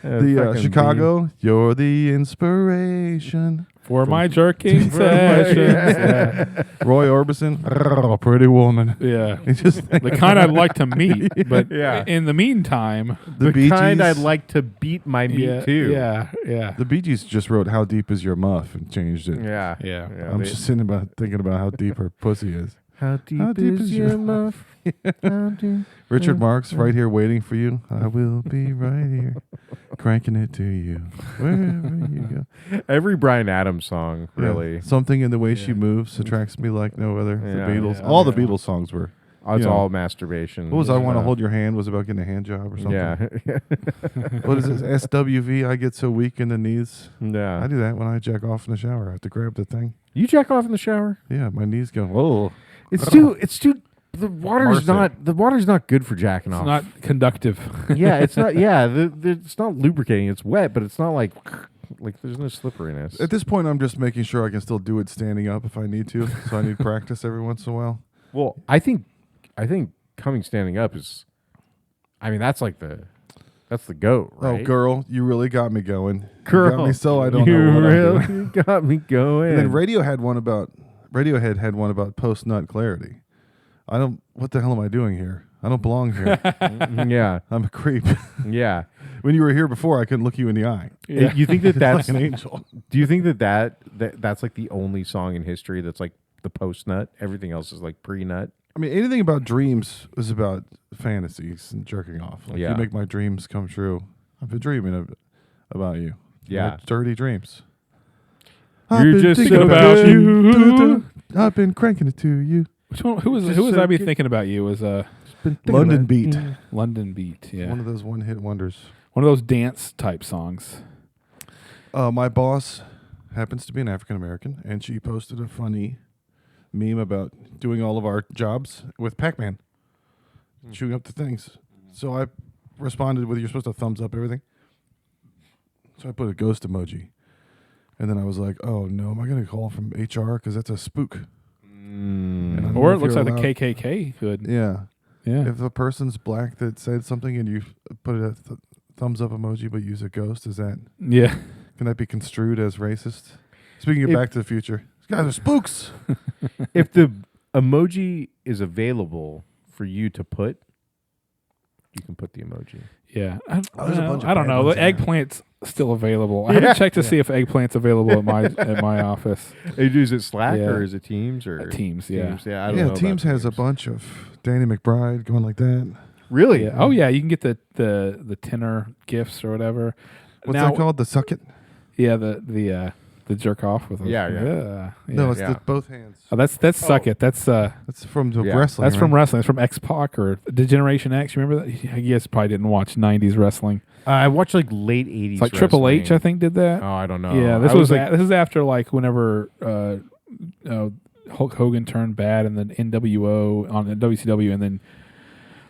The Chicago, you're the inspiration. For my jerking sessions. Yeah. Roy Orbison, pretty woman. Yeah. He just The kind I'd like to meet. But Yeah. in the meantime, The Bee kind Gees- I'd like to beat my meat yeah, too. yeah, yeah. The Bee Gees just wrote "How Deep Is Your Muff" and changed it. Yeah. Yeah. I'm they- just thinking about how deep her pussy is. How deep is your love? How deep? Richard Marx, right here waiting for you. I will be right here, cranking it to you wherever you go. Every Bryan Adams song, really. Yeah. Something in the way she Yeah. moves attracts me like no other. Yeah. The Beatles, Yeah. all the Yeah. Beatles songs were. Oh, it's you know. all masturbation. What was I Want to Uh, Hold Your Hand was about getting a hand job or something. Yeah. What is this? SWV, I get so weak in the knees. I Yeah. do that when I jack off in the shower. I have to grab the thing. You jack off in the shower? Yeah, my knees go, whoa. It's too the water's Marcy. not good for jacking It's off. not conductive. Yeah, it's not it's not lubricating. It's wet, but it's not like there's no slipperiness. At this point, I'm just making sure I can still do it standing up if I need to. So I need practice every once in a while. Well, I think coming standing up is that's the goat, right? Oh, girl, you really got me going. Girl, you got me so I don't you know what really I'm doing. got me going. And then Radiohead had one about post nut clarity. What the hell am I doing here? I don't belong here. yeah, I'm a creep. yeah. When you were here before, I couldn't look you in the eye. Yeah. You think Like that's an angel. Do you think that's like the only song in history that's like the post nut? Everything else is like pre nut. I mean, anything about dreams is about fantasies and jerking off. Like, Yeah. You make my dreams come true. I've been dreaming about you. Yeah. My dirty dreams. You're I've been just thinking so about good. you. I've been cranking it to you. Which one? Who was Just I so be good. thinking about you? Was Been thinking London about- Beat. London Beat? Yeah, One of those one-hit wonders. one of those dance type songs. My boss happens to be an African American, and she posted a funny meme about doing all of our jobs with Pac-Man, shooting up the things. So I responded with, "You're supposed to thumbs up everything." So I put a ghost emoji, and then I was like, "Oh no, am I going to call from HR because that's a spook?" And I don't Or know it if looks you're like the allowed- KKK could. Yeah. Yeah. If a person's black that said something and you put a thumbs up emoji but use a ghost, Yeah. can that be construed as racist? Speaking of If- Back to the Future, these guys are spooks. If the emoji is available for you to put, you can put the emoji. Yeah. Oh, there's a bunch of I don't bad know. ones The in there. eggplant's still available. I haven't checked to see if eggplant's available at my office. Is it Slack Yeah. or is it Teams or Teams, yeah. Teams? Yeah, I don't know Yeah, about Teams has a Teams. bunch of Danny McBride going like that. Really? Yeah. Oh yeah, you can get the tenor gifts or whatever. What's Now- that called? The suck it? Yeah, the jerk off with those. Yeah, yeah. yeah. No, it's Yeah. the both hands. Oh, that's suck it. That's That's from the Yeah. wrestling. that's from right? wrestling. It's from X-Pac or Degeneration X. You remember that? You guys probably didn't watch '90s wrestling. I watched like late 80s. It's like Triple H, I think, did that. Oh, I don't know. Yeah, this I was like, this is after like whenever Hulk Hogan turned bad and then NWO on the WCW, and then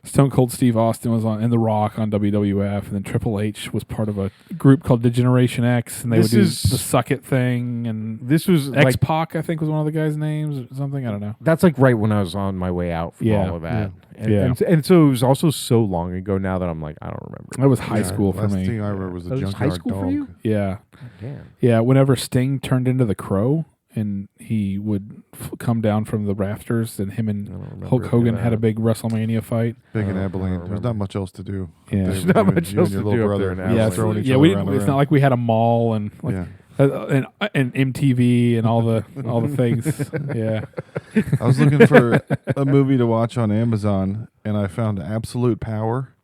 Stone Cold Steve Austin was on, and The Rock on WWF, and then Triple H was part of a group called Degeneration X, and they would do the Suck It thing, and this was X Pac, I think, was one of the guys' names or something. I don't know. That's like right when I was on my way out from all of that. And so it was also so long ago now that I'm like, I don't remember. That was high school for last me. thing I remember was the That was Junkyard high school Dog. for you? Yeah. Damn. Yeah, whenever Sting turned into the Crow and he would come down from the rafters, and him and Hulk Hogan had a big WrestleMania fight. Big in Abilene. There's not much else to do. Yeah. There's not much You else and your to little do up there brother in Abilene. throwing each Yeah, other we around didn't, the it's room. not like we had a mall and like Yeah. and MTV and all the things. Yeah. I was looking for a movie to watch on Amazon, and I found Absolute Power.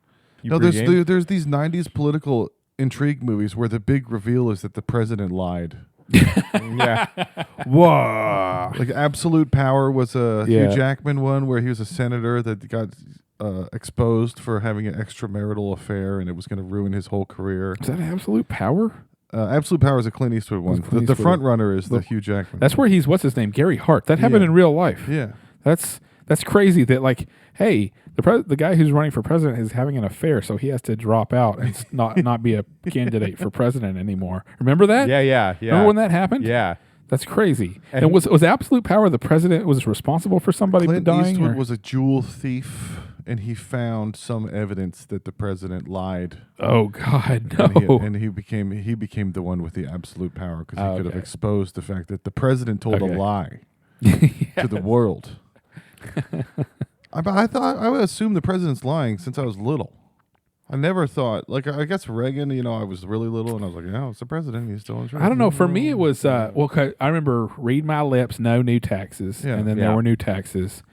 There's these 90s political intrigue movies where the big reveal is that the president lied. Yeah. Whoa. Like Absolute Power was a Yeah. Hugh Jackman one where he was a senator that got exposed for having an extramarital affair, and it was going to ruin his whole career. Is that Absolute Power? Absolute Power is a Clint Eastwood one. Clint The Eastwood. front runner is the Hugh Jackman. That's where he's what's his name? Gary Hart. That happened Yeah. in real life. Yeah. That's crazy that like, hey, the guy who's running for president is having an affair, so he has to drop out and not be a candidate for president anymore. Remember that? Yeah. Remember when that happened? Yeah. That's crazy. And was Absolute Power the president was responsible for somebody Clint dying? Eastwood or- was a jewel thief, and he found some evidence that the president lied. Oh God, no! And he became the one with the absolute power because he could have Okay. exposed the fact that the president told Okay. a lie to the world. I would assume the president's lying since I was little. I never thought, like, I guess Reagan, I was really little and I was like, yeah, it's the president. He's still in charge. I don't know. For me, it was 'cause I remember read my lips, no new taxes, Yeah. and then Yeah. there were new taxes,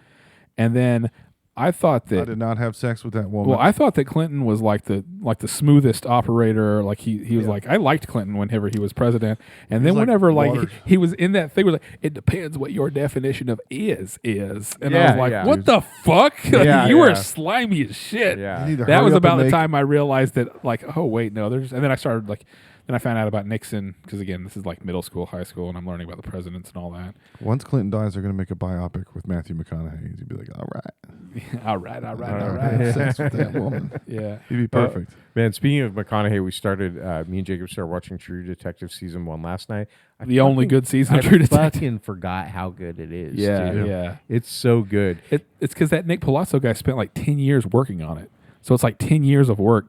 and then I thought I that. did not have sex with that woman. Well, I thought that Clinton was like the smoothest operator. Like he was like, I liked Clinton whenever he was president, and then like whenever water. he was in that thing, was like, it depends what your definition of is, and I Yeah, was like, yeah. what the fuck? Yeah, you were yeah. slimy as shit. Yeah. You need to That hurry was up about and the make- time I realized that, like, oh wait, no, there's, and then I started like. Then I found out about Nixon because again, this is like middle school, high school, and I'm learning about the presidents and all that. Once Clinton dies, they're going to make a biopic with Matthew McConaughey. You'd be like, all right. all right. Have sex with that woman. Yeah. He'd be perfect. Man, speaking of McConaughey, we started, me and Jacob started watching True Detective season 1 last night. The only good season I of True Detective. fucking forgot how good it is. Yeah, dude. yeah. It's so good. It's because that Nick Palazzo guy spent like 10 years working on it. So it's like 10 years of work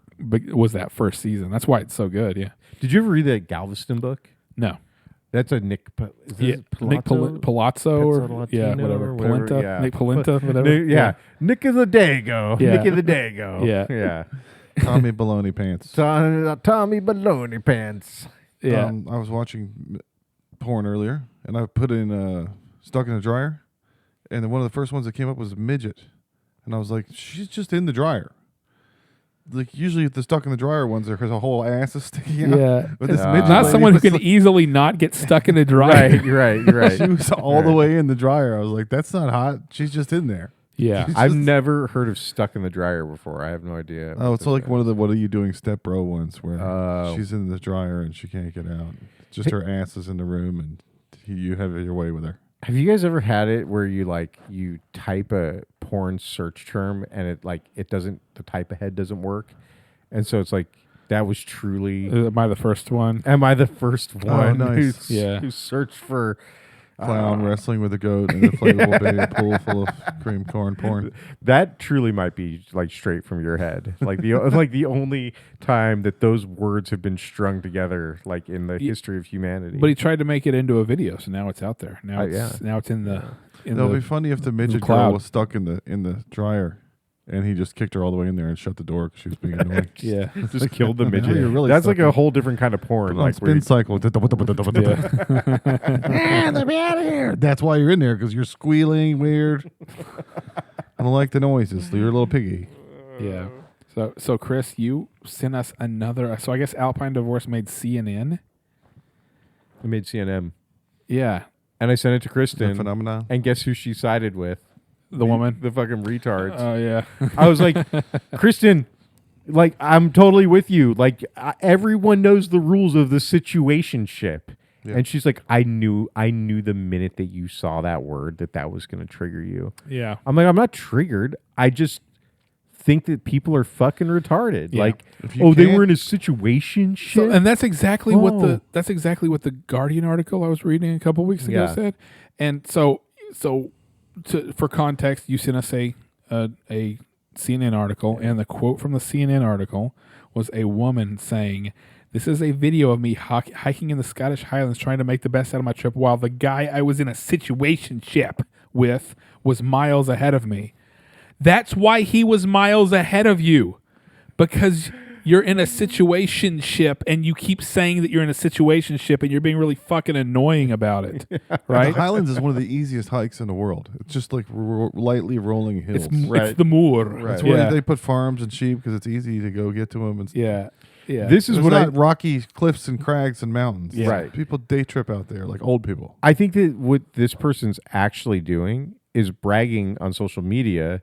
was that first season. That's why it's so good. Yeah. Did you ever read that Galveston book? No. That's a Nick. Is this Nick Palazzo or Pezzolantino whatever. or whatever, Polenta. yeah. Nick Polenta, whatever. Nick of the Dago. Yeah. Nick of the Dago. Yeah. Yeah. Tommy Baloney Pants. Tommy Baloney Pants. Yeah. I was watching porn earlier, and I put in Stuck in the Dryer, and then one of the first ones that came up was a midget, and I was like, she's just in the dryer. Like usually the Stuck in the Dryer ones, there's a whole ass is sticking out. Yeah. But this midget Not lady someone who was can like- easily not get stuck in a dryer. Right. You're right. You're She right. was all the way in the dryer. I was like, that's not hot. She's just in there. Yeah. I've never heard of Stuck in the Dryer before. I have no idea. Oh, it's like one of the What Are You Doing Step Bro ones where Oh. she's in the dryer and she can't get out. Just her ass is in the room and you have your way with her. Have you guys ever had it where you type a porn search term and it doesn't, the type ahead doesn't work, and so it's like that was truly. Am I the first one? Am I the first one nice. who searched for Clown wrestling with a goat in an inflatable baby pool full of cream corn porn. that? Truly might be like straight from your head, like the only time that those words have been strung together, like in the history of humanity. But he tried to make it into a video, so now it's out there. Now yeah. now it's in the. It'll be funny if the midget cloud. girl was stuck in the dryer and he just kicked her all the way in there and shut the door because she was being annoying. Yeah. just killed the midget. you're really That's stuck like a in- whole different kind of porn. Put on Like where spin cycle. Yeah. Let me out of here. That's why you're in there because you're squealing weird. I don't like the noises. You're a little piggy. Yeah. So Chris, you sent us another. So I guess Alpine Divorce made CNN. I made CNN, Yeah. and I sent it to The Kristen. phenomenon. And guess who she sided with? The woman. The fucking retards. Oh yeah. I was like, Kristen, like, I'm totally with you. Like, everyone knows the rules of the situationship. Yeah. And she's like, I knew the minute that you saw that word that was going to trigger you. Yeah. I'm like, I'm not triggered. I just think that people are fucking retarded. Yeah. Like, If you they can't- were in a situation shit. So, and that's exactly what Oh. the Guardian article I was reading a couple weeks ago Yeah. said. And so for context, you sent us a CNN article, and the quote from the CNN article was a woman saying, "This is a video of me hiking in the Scottish Highlands trying to make the best out of my trip while the guy I was in a situationship with was miles ahead of me." That's why he was miles ahead of you, because you're in a situationship and you keep saying that you're in a situationship and you're being really fucking annoying about it, right? The Highlands is one of the easiest hikes in the world. It's just like lightly rolling hills. It's the moor. That's Yeah. where they put farms and sheep because it's easy to go get to them. And Yeah. Yeah. This is There's what not rocky cliffs and crags and mountains. Yeah. Right. People day trip out there like old people. I think that what this person's actually doing is bragging on social media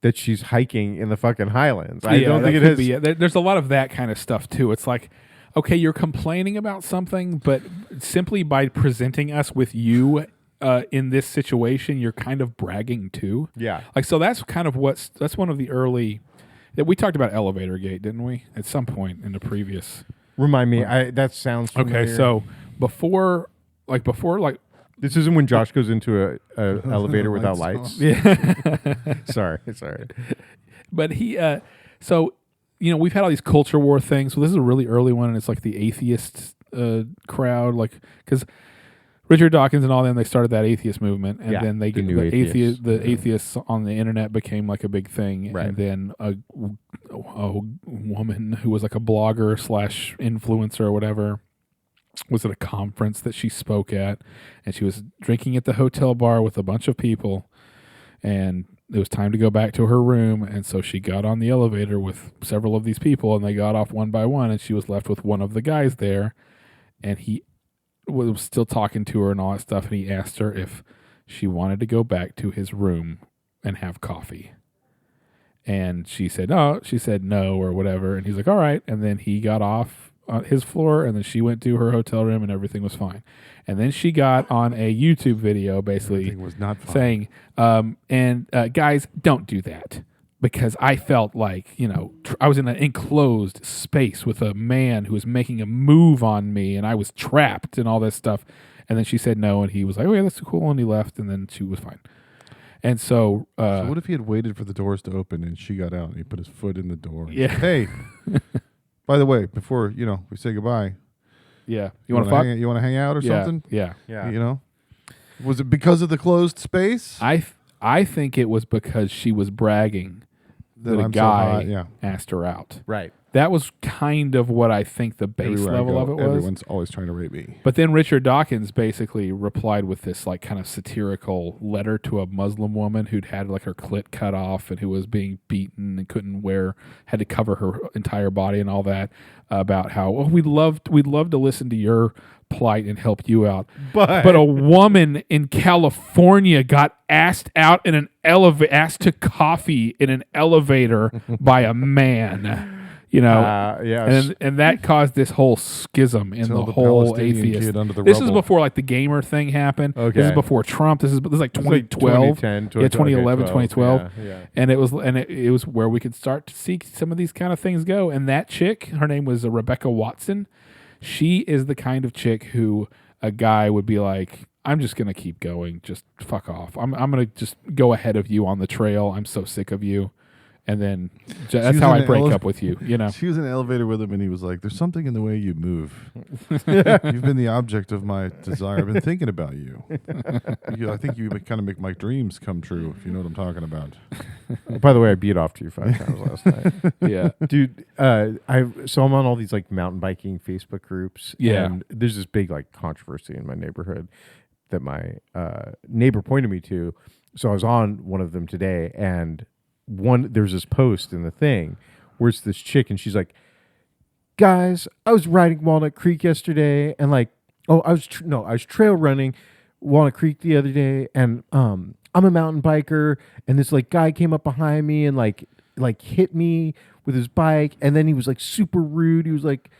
that she's hiking in the fucking Highlands. I don't think it could has. be it. There's a lot of that kind of stuff too. It's like, okay, you're complaining about something, but simply by presenting us with you in this situation, you're kind of bragging too. Yeah. Like, so that's kind of that's one of the early that we talked about Elevator Gate, didn't we? At some point in the previous. Remind me. That sounds familiar. Okay, so before this isn't when Josh goes into a elevator without Lights lights. Sorry. but he so we've had all these culture war things. So this is a really early one, and it's like the atheist crowd, like, because Richard Dawkins and all them, they started that atheist movement, and Yeah, then the new atheists. atheists on the internet became like a big thing, Right. and then a woman who was like a blogger / influencer or whatever was at a conference that she spoke at, and she was drinking at the hotel bar with a bunch of people, and it was time to go back to her room, and so she got on the elevator with several of these people, and they got off one by one, and she was left with one of the guys there, and he was still talking to her and all that stuff, and he asked her if she wanted to go back to his room and have coffee. And she said no, or whatever, and he's like, all right, and then he got off on his floor, and then she went to her hotel room, and everything was fine. And then she got on a YouTube video basically Everything was not fun. saying, guys, don't do that, because I felt like, I was in an enclosed space with a man who was making a move on me, and I was trapped and all this stuff. And then she said no, and he was like, oh yeah, that's cool, and he left, and then she was fine. And so, So what if he had waited for the doors to open and she got out and he put his foot in the door? And Yeah. said, hey, by the way, before we say goodbye, yeah, you want to fuck? You want to hang out or Yeah, something? yeah. Yeah. Was it because of the closed space? I think it was because she was bragging that a I'm so guy hot, yeah. asked her out. Right. That was kind of what I think the base Everywhere I level go, of it was. Everyone's always trying to rape me. But then Richard Dawkins basically replied with this like kind of satirical letter to a Muslim woman who'd had like her clit cut off and who was being beaten and had to cover her entire body and all that, about how we'd love to listen to your plight and help you out. But a woman in California got asked out in an asked to coffee in an elevator by a man. Yeah. And that caused this whole schism in Tell the the whole Palestinian atheist. kid under the This is rubble. before like the gamer thing happened. Okay. This is before Trump. This is like 2012. 2010, 2011, 2012. Yeah. And it was where we could start to see some of these kind of things go. And that chick, her name was Rebecca Watson. She is the kind of chick who a guy would be like, I'm just going to keep going. Just fuck off. I'm going to just go ahead of you on the trail. I'm so sick of you. And then that's was how in I an break up with you, She was in an elevator with him, and he was like, "There's something in the way you move. You've been the object of my desire. I've been thinking about you. I think you kind of make my dreams come true, if you know what I'm talking about." By the way, I beat off to you 5 times last night. Yeah. Dude, I'm on all these like mountain biking Facebook groups. Yeah. And there's this big like controversy in my neighborhood that my neighbor pointed me to. So I was on one of them today, and there's this post in the thing where it's this chick, and she's like, guys, I was riding Walnut Creek yesterday, and like, I was trail running Walnut Creek the other day, and I'm a mountain biker, and this like guy came up behind me and like hit me with his bike, and then he was like super rude. He was like,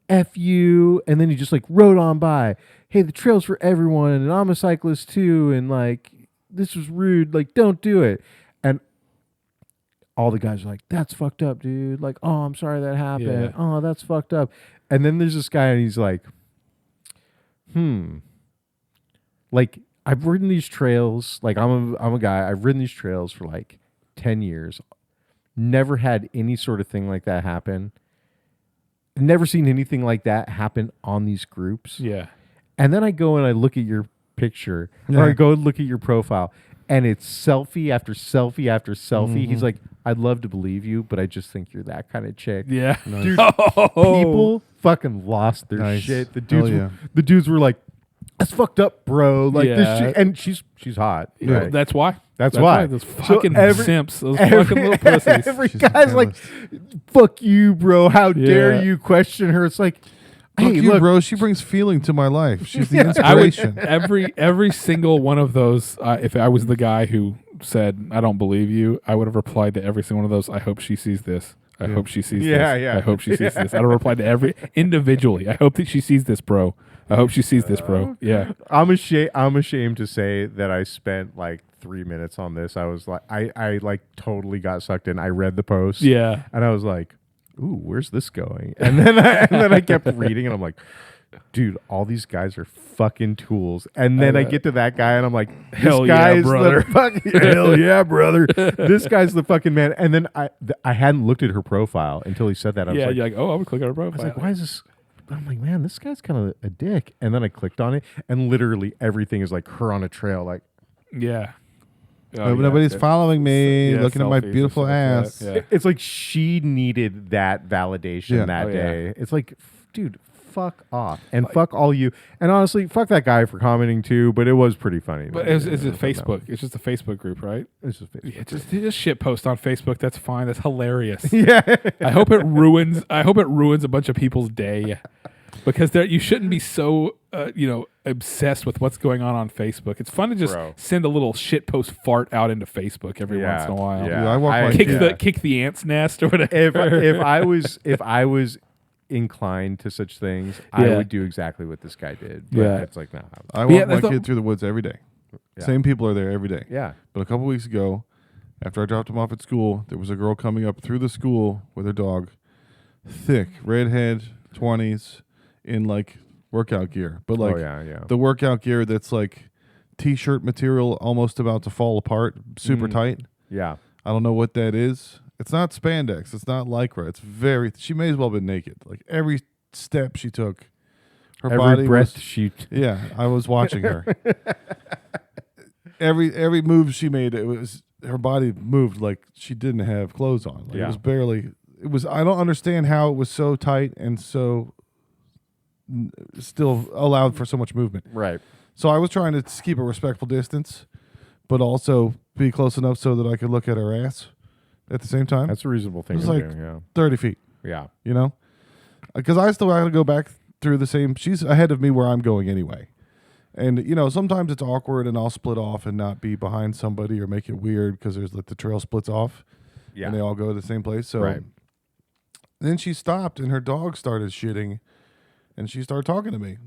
F you, and then he just like rode on by. Hey, the trail's for everyone, and I'm a cyclist too, and like this was rude. Like, don't do it. And all the guys are like, that's fucked up, dude. Like, oh, I'm sorry that happened. Yeah. Oh, that's fucked up. And then there's this guy and he's like, like, I've ridden these trails. Like, I'm a guy. I've ridden these trails for like 10 years. Never had any sort of thing like that happen. Never seen anything like that happen on these groups. Yeah. And then I go and I look at your picture, or I go and look at your profile, and it's selfie after selfie after selfie. He's like, I'd love to believe you, but I just think you're that kind of chick. Yeah. Dude, people fucking lost their shit. The dudes were like, that's fucked up, bro. Like this shit. And she's hot. Yeah. Right? That's why. That's why. Those fucking simps. Those every fucking little pussies. Every guy's like, fuck you, bro. How dare you question her? It's like, Fuck hey, you, look, bro. She brings feeling to my life. She's the I would, inspiration. every single one of those, if I was the guy who said, I don't believe you, I would have replied to every single one of those, I hope she sees this. I hope she sees this. Yeah. I hope she sees this. I would have replied to every individually. I hope that she sees this, bro. I hope she sees this, bro. Yeah. I'm ashamed to say that I spent like 3 minutes on this. I was like, I like totally got sucked in. I read the post. Yeah. And I was like, ooh, where's this going? And then I kept reading and I'm like, dude, all these guys are fucking tools. And then I get to that guy and I'm like, hell yeah, brother. Hell yeah, brother. This guy's the fucking man. And then I hadn't looked at her profile until he said that. I was like, you're like, oh, I'm gonna click on her profile. I was like, why is this? I'm like, man, this guy's kind of a dick. And then I clicked on it and literally everything is like her on a trail. Like, yeah. Nobody's following me, Yeah, looking at my selfies and beautiful shit like that. ass. Yeah. it's like she needed that validation that Oh, yeah. day. It's like, dude, fuck off. And fuck all you. And honestly, fuck that guy for commenting too, but it was pretty funny. But it's a Facebook. It's just a Facebook group, right? It's just Facebook. Yeah, just shit post on Facebook. That's fine. That's hilarious. Yeah. I hope it ruins a bunch of people's day, because you shouldn't be so obsessed with what's going on Facebook. It's fun to just send a little shit post fart out into Facebook every once in a while. Yeah. Dude, I walk my Kick the ant's nest or whatever. if I was inclined to such things, I would do exactly what this guy did. But it's like, no. I walk my that's kid through the woods every day. Yeah. Same people are there every day. Yeah. But a couple weeks ago, after I dropped him off at school, there was a girl coming up through the school with her dog, thick, redhead, 20s, in like workout gear. But like the workout gear that's like t-shirt material almost about to fall apart, super tight. Yeah. I don't know what that is. It's not spandex. It's not lycra. It's she may as well have been naked. Like every step she took, her body breath was, she yeah, I was watching her. every move she made, it was her body moved like she didn't have clothes on. Like It was barely. It was. I don't understand how it was so tight and so still allowed for so much movement. right. So I was trying to keep a respectful distance, but also be close enough so that I could look at her ass at the same time. That's a reasonable thing It's to like do. 30 feet, Yeah. you know? Because I still got to go back through the same. She's ahead of me where I'm going anyway. And, sometimes it's awkward and I'll split off and not be behind somebody or make it weird because there's like the trail splits off Yeah. and they all go to the same place. So then she stopped and her dog started shitting and she started talking to me.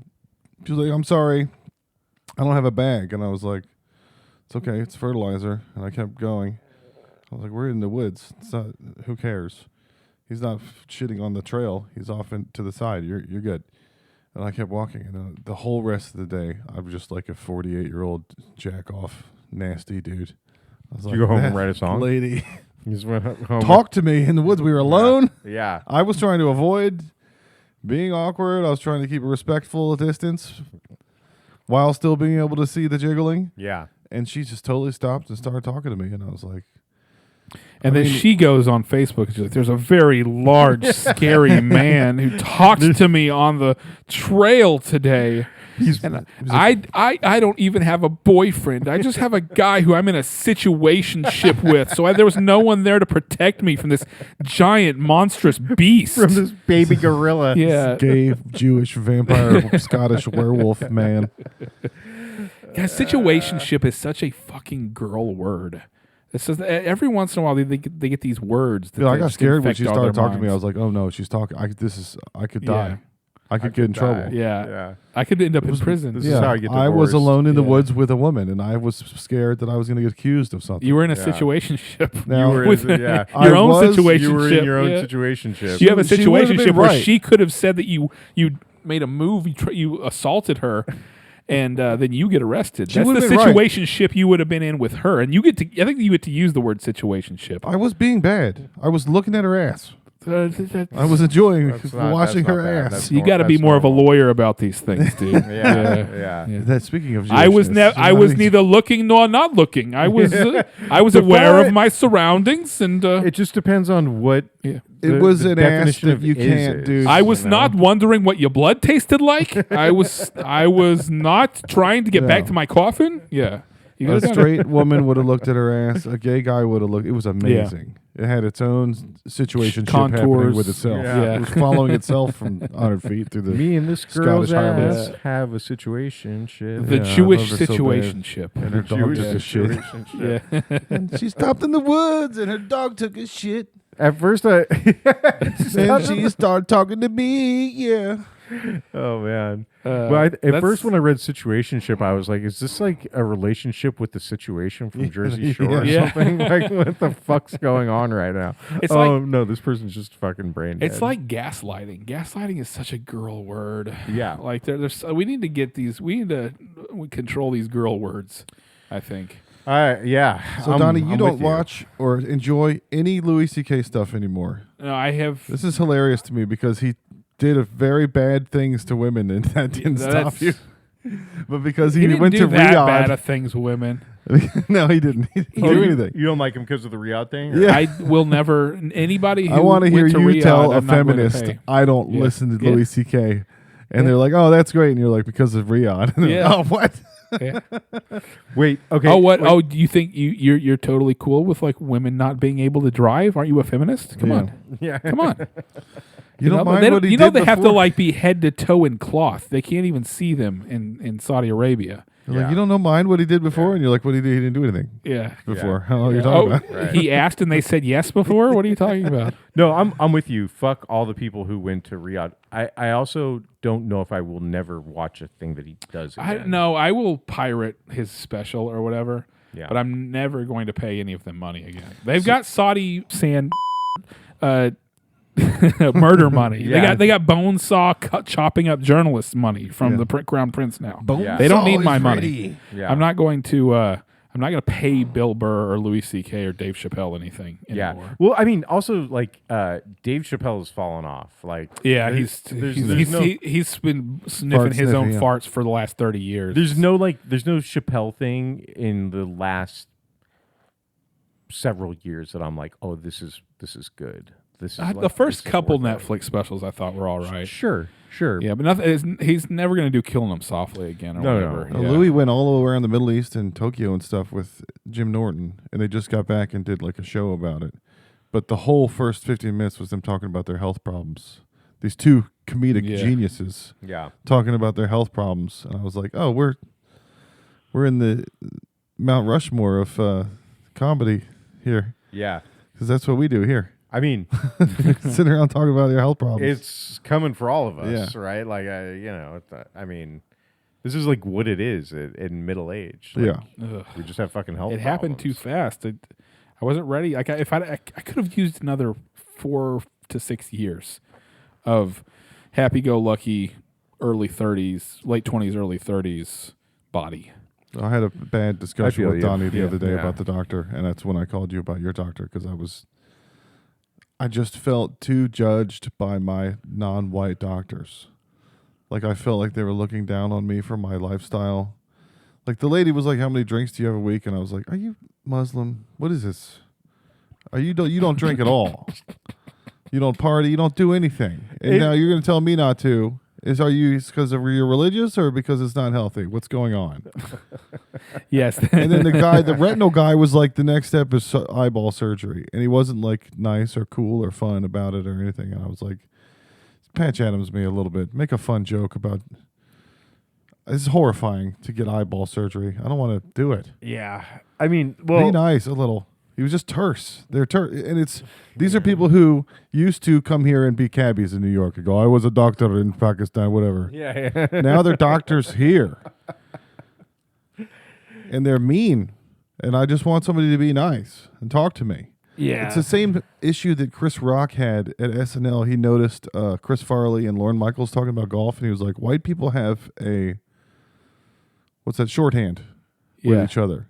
She was like, I'm sorry, I don't have a bag. And I was like, it's okay, it's fertilizer. And I kept going. I was like, we're in the woods. It's not, who cares? He's not shitting on the trail. He's off to the side. You're good. And I kept walking. And the whole rest of the day, I'm just like a 48-year-old jack off, nasty dude. I was Did like, you go home and "That write a song? lady, You just went home. talk to me in the woods. We were alone. Yeah. I was trying to avoid being awkward. I was trying to keep a respectful distance while still being able to see the jiggling. Yeah. And she just totally stopped and started talking to me. And I was like, And then she goes on Facebook and she's like, there's a very large, scary man who talked to me on the trail today. I don't even have a boyfriend. I just have a guy who I'm in a situationship with. So there was no one there to protect me from this giant, monstrous beast. From this baby gorilla. Yeah. gay Jewish vampire Scottish werewolf man. Guys, situationship is such a fucking girl word. It's just every once in a while they get these words. That Dude, I they got just scared when infect she all started their talking to me. I minds. was like, oh no, she's talking. I could die. I could get in trouble. Yeah. I could end up in prison. this is how I get I was divorced. alone in the Yeah. woods with a woman, and I was scared that I was going to get accused of something. You were in a Yeah. situationship. Now- You were with in, yeah. your I own was- situationship. You were in your own yeah. situationship. You have a She would've been situationship where right. she could have said that you made a move, you assaulted her, and then you get arrested. She That's the would've been right. situationship you would have been in with her, and you get to. I think you get to use the word situationship. I was being bad. I was looking at her ass. That's- I was enjoying That's not- watching that's her not bad. ass. That's you got to be that's more of a normal. lawyer about these things, dude. Yeah. That speaking of, I was Jewishness, I was neither looking nor not looking. I was aware of my surroundings, and It just depends on what. yeah. It the- was the an ass definition that of you is can't is, do. I was you know? not wondering what your blood tasted like. I was not trying to get No. back to my coffin. Yeah. You A could've done it. straight woman would have looked at her ass. A gay guy would have looked. It was amazing. It had its own situation happening Contours. with itself. Yeah. It was following itself from 100 feet through the. Me and this Scottish girl's Highlands. ass have a situation. Shit. The Yeah, I Jewish loved her so bad. situationship. And her dog Jewish took a shit. situationship. Yeah. And she stopped in the woods, and her dog took a shit. At first, I. Then she started talking to me. Yeah. Oh man. Uh, Well, at that's- first when I read situationship, I was like, "Is this like a relationship with the situation from Jersey Shore or Yeah. something? Like, what the fuck's going on right now?" It's oh like- no, this person's just fucking brain dead. It's like gaslighting. Gaslighting is such a girl word. Yeah. Like there's we need to get these. We need to control these girl words. I think. yeah. So, Donnie, you don't watch or enjoy any Louis C.K. stuff anymore. No, I have. This is hilarious to me because he did a very bad things to women, and that didn't stop you. But because he, didn't went do to that bad Riyadh, of things, women. no, he didn't. He didn't do anything. You don't like him because of the Riyadh thing? or- Yeah. I will never. Anybody. Who I want to hear went to you Riyadh, tell a I'm not going to feminist, pay. I don't Yeah. listen to Yeah. Louis C.K. And Yeah. they're like, oh, that's great. And you're like, because of Riyadh. And they're Yeah. like, oh, what? Yeah. Wait. Okay. Oh, what? wait. Oh, do you think you're totally cool with like women not being able to drive? Aren't you a feminist? Come Yeah. on, Yeah. come on. You don't know, mind they what he you know did they have to before? like be head to toe in cloth. They can't even see them in Saudi Arabia. They're like, Yeah. you don't mind what he did before? And you're like, what did he do? He didn't do anything Yeah. before. Yeah. How long are you Oh, talking about? Right. he asked and they said yes before. What are you talking about? No, I'm with you. Fuck all the people who went to Riyadh. I also don't know if I will never watch a thing that he does I again. no, I will pirate his special or whatever. Yeah. But I'm never going to pay any of them money again. They've got Saudi sand murder money. Yeah. They got bone saw chopping up journalists money from Yeah. the Crown Prince now. Yeah. They don't need Saw my is money. ready. Yeah. I'm not going to pay Bill Burr or Louis C.K. or Dave Chappelle anything Yeah. anymore. Well, I mean, also like Dave Chappelle has fallen off. Like, Yeah, there's he's been sniffing Fart his own sniffing, yeah. farts for the last 30 years. there's no Chappelle thing in the last several years that I'm like, oh, this is good. This is the like, first this is couple worth it. Netflix specials I thought were all right. Sure. Yeah, but nothing. He's never going to do Killing Them Softly again or No, whatever. no. Oh, Yeah. Louis went all around the Middle East and Tokyo and stuff with Jim Norton, and they just got back and did like a show about it. But the whole first 15 minutes was them talking about their health problems. These two comedic Yeah. geniuses Yeah. talking about their health problems, and I was like, oh, we're in the Mount Rushmore of comedy here, Yeah. because that's what we do here. I mean, Sitting around talking about your health problems. it's coming for all of us, Yeah. right? Like, I mean, this is like what it is in middle age. Like, Yeah. Ugh. We just have fucking health It happened too problems. fast. I wasn't ready. Like I could have used another 4 to 6 years of happy-go-lucky early 30s, late 20s, early 30s body. I had a bad discussion feel with you. Donnie the Yeah. other day Yeah. about the doctor, and that's when I called you about your doctor, because I just felt too judged by my non-white doctors. Like, I felt like they were looking down on me for my lifestyle. Like, the lady was like, how many drinks do you have a week? And I was like, are you Muslim? What is this? You don't drink at all. You don't party. You don't do anything. And now you're going to tell me not to. Are you because of you're religious or because it's not healthy? What's going on? Yes. And then the retinal guy was like, the next step is eyeball surgery. And he wasn't like nice or cool or fun about it or anything. And I was like, Patch Adams me a little bit. Make a fun joke about, it's horrifying to get eyeball surgery. I don't want to do it. Yeah. I mean, Be well, nice a little. He was just terse. They're terse, and these are people who used to come here and be cabbies in New York and go, "I was a doctor in Pakistan, whatever." Yeah. Now they're doctors here, and they're mean. And I just want somebody to be nice and talk to me. Yeah. It's the same issue that Chris Rock had at SNL. He noticed Chris Farley and Lorne Michaels talking about golf, and he was like, "White people have what's that, shorthand with each other.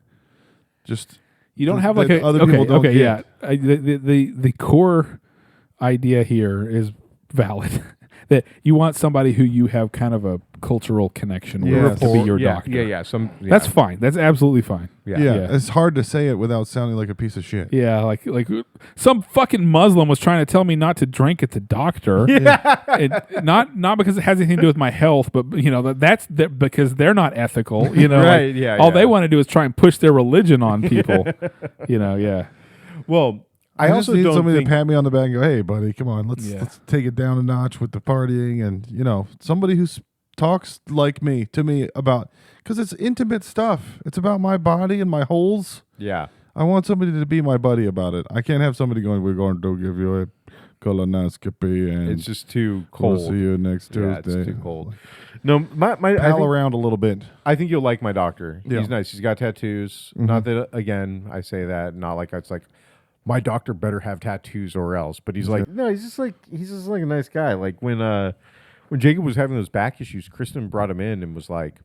Just you don't have like other people don't get. Yeah. The core idea here is valid. That you want somebody who you have kind of a cultural connection with to be your doctor. Yeah. That's fine. That's absolutely fine. Yeah, it's hard to say it without sounding like a piece of shit. Yeah, like some fucking Muslim was trying to tell me not to drink at the doctor. Not because it has anything to do with my health, but that's because they're not ethical. Right? All they want to do is try and push their religion on people. Yeah. Well, I also just need don't somebody think to pat me on the back and go, "Hey, buddy, come on, let's take it down a notch with the partying," and somebody who talks like me to me about, because it's intimate stuff. It's about my body and my holes. Yeah. I want somebody to be my buddy about it. I can't have somebody going, "We're going to give you a colonoscopy," and It's just too we'll cold. see you next Yeah, Tuesday. it's too cold. No, my I Pal think, around a little bit. I think you'll like my doctor. Yeah. He's nice. He's got tattoos. Not that, again, I say that, not like it's like, my doctor better have tattoos or else. But he's like, no, he's just like a nice guy. Like when Jacob was having those back issues, Kristen brought him in and was like,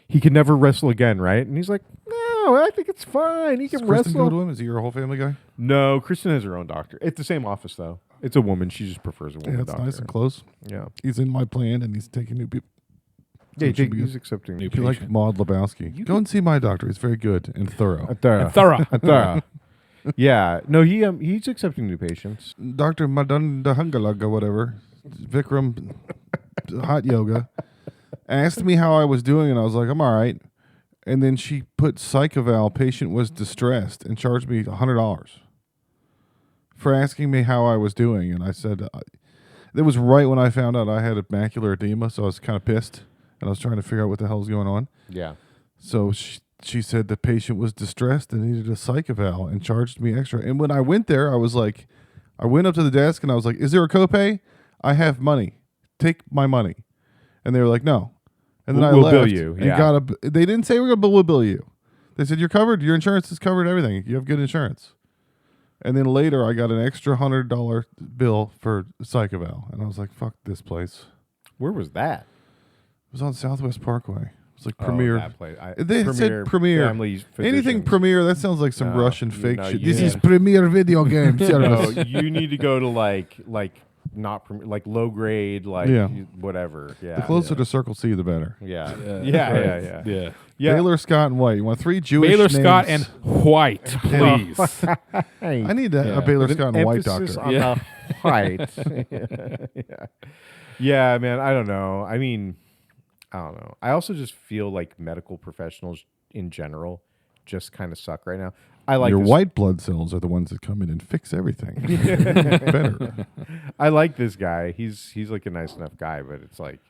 he could never wrestle again, right? And he's like, no, I think it's fine. He can Does Kristen wrestle. go to him? Is he your whole family guy? No, Kristen has her own doctor. It's the same office though. It's a woman. She just prefers a woman Yeah, it's doctor. nice and close. Yeah. He's in my plan, and he's taking new people. Yeah, it should be he's good. accepting. New If you like patient. Maud Lebowski, go and see my doctor. He's very good and thorough. Thorough. Yeah. No, he's accepting new patients. Dr. Madandahangalag or whatever, Vikram Hot Yoga, asked me how I was doing, and I was like, "I'm all right." And then she put psych eval, patient was distressed, and charged me $100 for asking me how I was doing. And I said, it was right when I found out I had macular edema, so I was kind of pissed, and I was trying to figure out what the hell was going on. Yeah. So she said the patient was distressed and needed a psych eval and charged me extra. And when I went there, I was like, I went up to the desk and I was like, "Is there a copay? I have money. Take my money." And they were like, "No." And then We'll I left bill you, and yeah. they didn't say we'll bill you. They said, "You're covered. Your insurance has covered everything. You have good insurance." And then later I got an extra $100 bill for psych eval. And I was like, "Fuck this place." Where was that? It was on Southwest Parkway. It was like Oh, Premier. that place. They said Premier. Family Anything physicians. Premier, that sounds like some No, Russian fake no, shit. you This is can't. Premier video game No, service. you need to go to like not like low grade, like Yeah. whatever. Yeah. The closer to Circle C, the better. Yeah. Yeah. Yeah. Yeah. Baylor, Scott, and White. You want 3 Jewish Baylor names? Scott and White, please. Hey, I need a Yeah. Baylor, with an Scott, and White emphasis doctor. on Yeah. the white. Yeah, man. I don't know. I mean, I don't know. I also just feel like medical professionals in general just kind of suck right now. I like Your this- white blood cells are the ones that come in and fix everything. Better. I like this guy. He's like a nice enough guy, but it's like,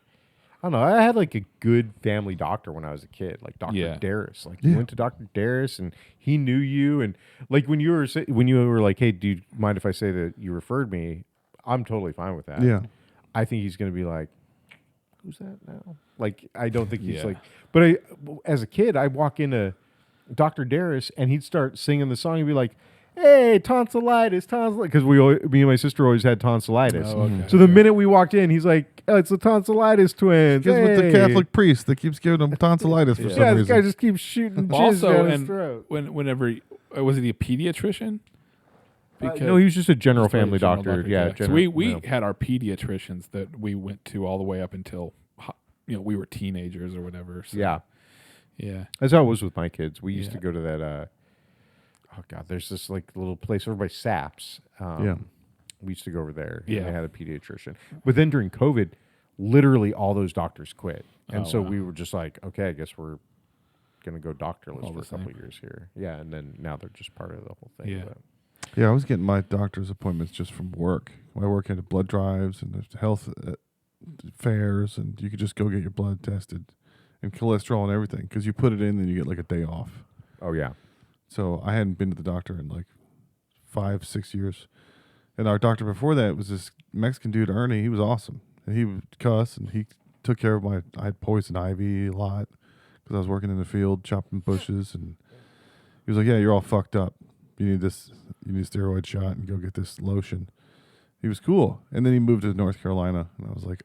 I don't know. I had like a good family doctor when I was a kid, like Dr. Yeah. Darris. Like Yeah. you went to Dr. Darris and he knew you. And like when you were like, "Hey, do you mind if I say that you referred me?" I'm totally fine with that. Yeah. I think he's going to be like, "Who's that now?" Like, I don't think he's Yeah. like, but as a kid, I walk into Dr. Darris and he'd start singing the song and be like, "Hey, tonsillitis," because me and my sister always had tonsillitis. Oh, okay. So the minute we walked in, he's like, "Oh, it's the tonsillitis twins." Because with the Hey." Catholic priest that keeps giving them tonsillitis for some Yeah, this reason. guy just keeps shooting jizz Also, down his and throat. whenever was he a pediatrician? No, he was just a general Just a family general doctor. Yeah, So we had our pediatricians that we went to all the way up until we were teenagers or whatever. So, yeah. yeah. That's how it was with my kids. We used Yeah. to go to that. Oh God, there's this like little place over by Saps. Yeah. We used to go over there. Yeah. And they had a pediatrician. But then during COVID, literally all those doctors quit, and Oh, so wow. we were just like, okay, I guess we're gonna go doctorless All for a the couple same. years here. Yeah, and then now they're just part of the whole thing. Yeah. but- Yeah, I was getting my doctor's appointments just from work. I work at blood drives and there's health fairs, and you could just go get your blood tested and cholesterol and everything because you put it in and you get like a day off. Oh yeah. So I hadn't been to the doctor in like 5-6 years. And our doctor before that was this Mexican dude, Ernie. He was awesome. And he would cuss, and he took care of I had poison ivy a lot because I was working in the field chopping bushes. And he was like, yeah, you're all fucked up. You need this. You need a steroid shot and go get this lotion. He was cool. And then he moved to North Carolina. And I was like,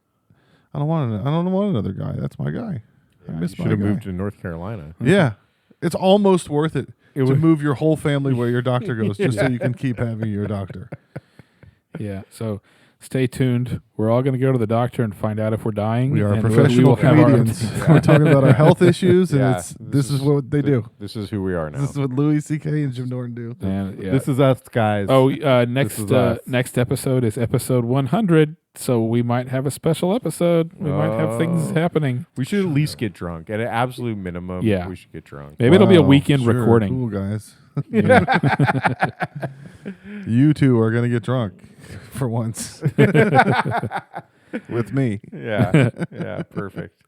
I don't want another guy. That's my guy. I miss my guy. Should have moved to North Carolina. Yeah. It's almost worth it to would- move your whole family where your doctor goes just so you can keep having your doctor. Yeah. So stay tuned. We're all going to go to the doctor and find out if we're dying. We are and professional will have our- comedians. We're talking about our health issues, and Yeah. this is what they do. This is who we are now. This is what Louis C.K. and Jim Norton do. And, yeah. This is us, guys. Oh, This next is us. next episode is episode 100. So we might have a special episode. We might have things happening. We should at least get drunk. At an absolute minimum, Yeah. we should get drunk. Maybe it'll be a Wow, weekend sure, recording. Cool, guys. You two are going to get drunk for once with me. Yeah. Yeah. Perfect.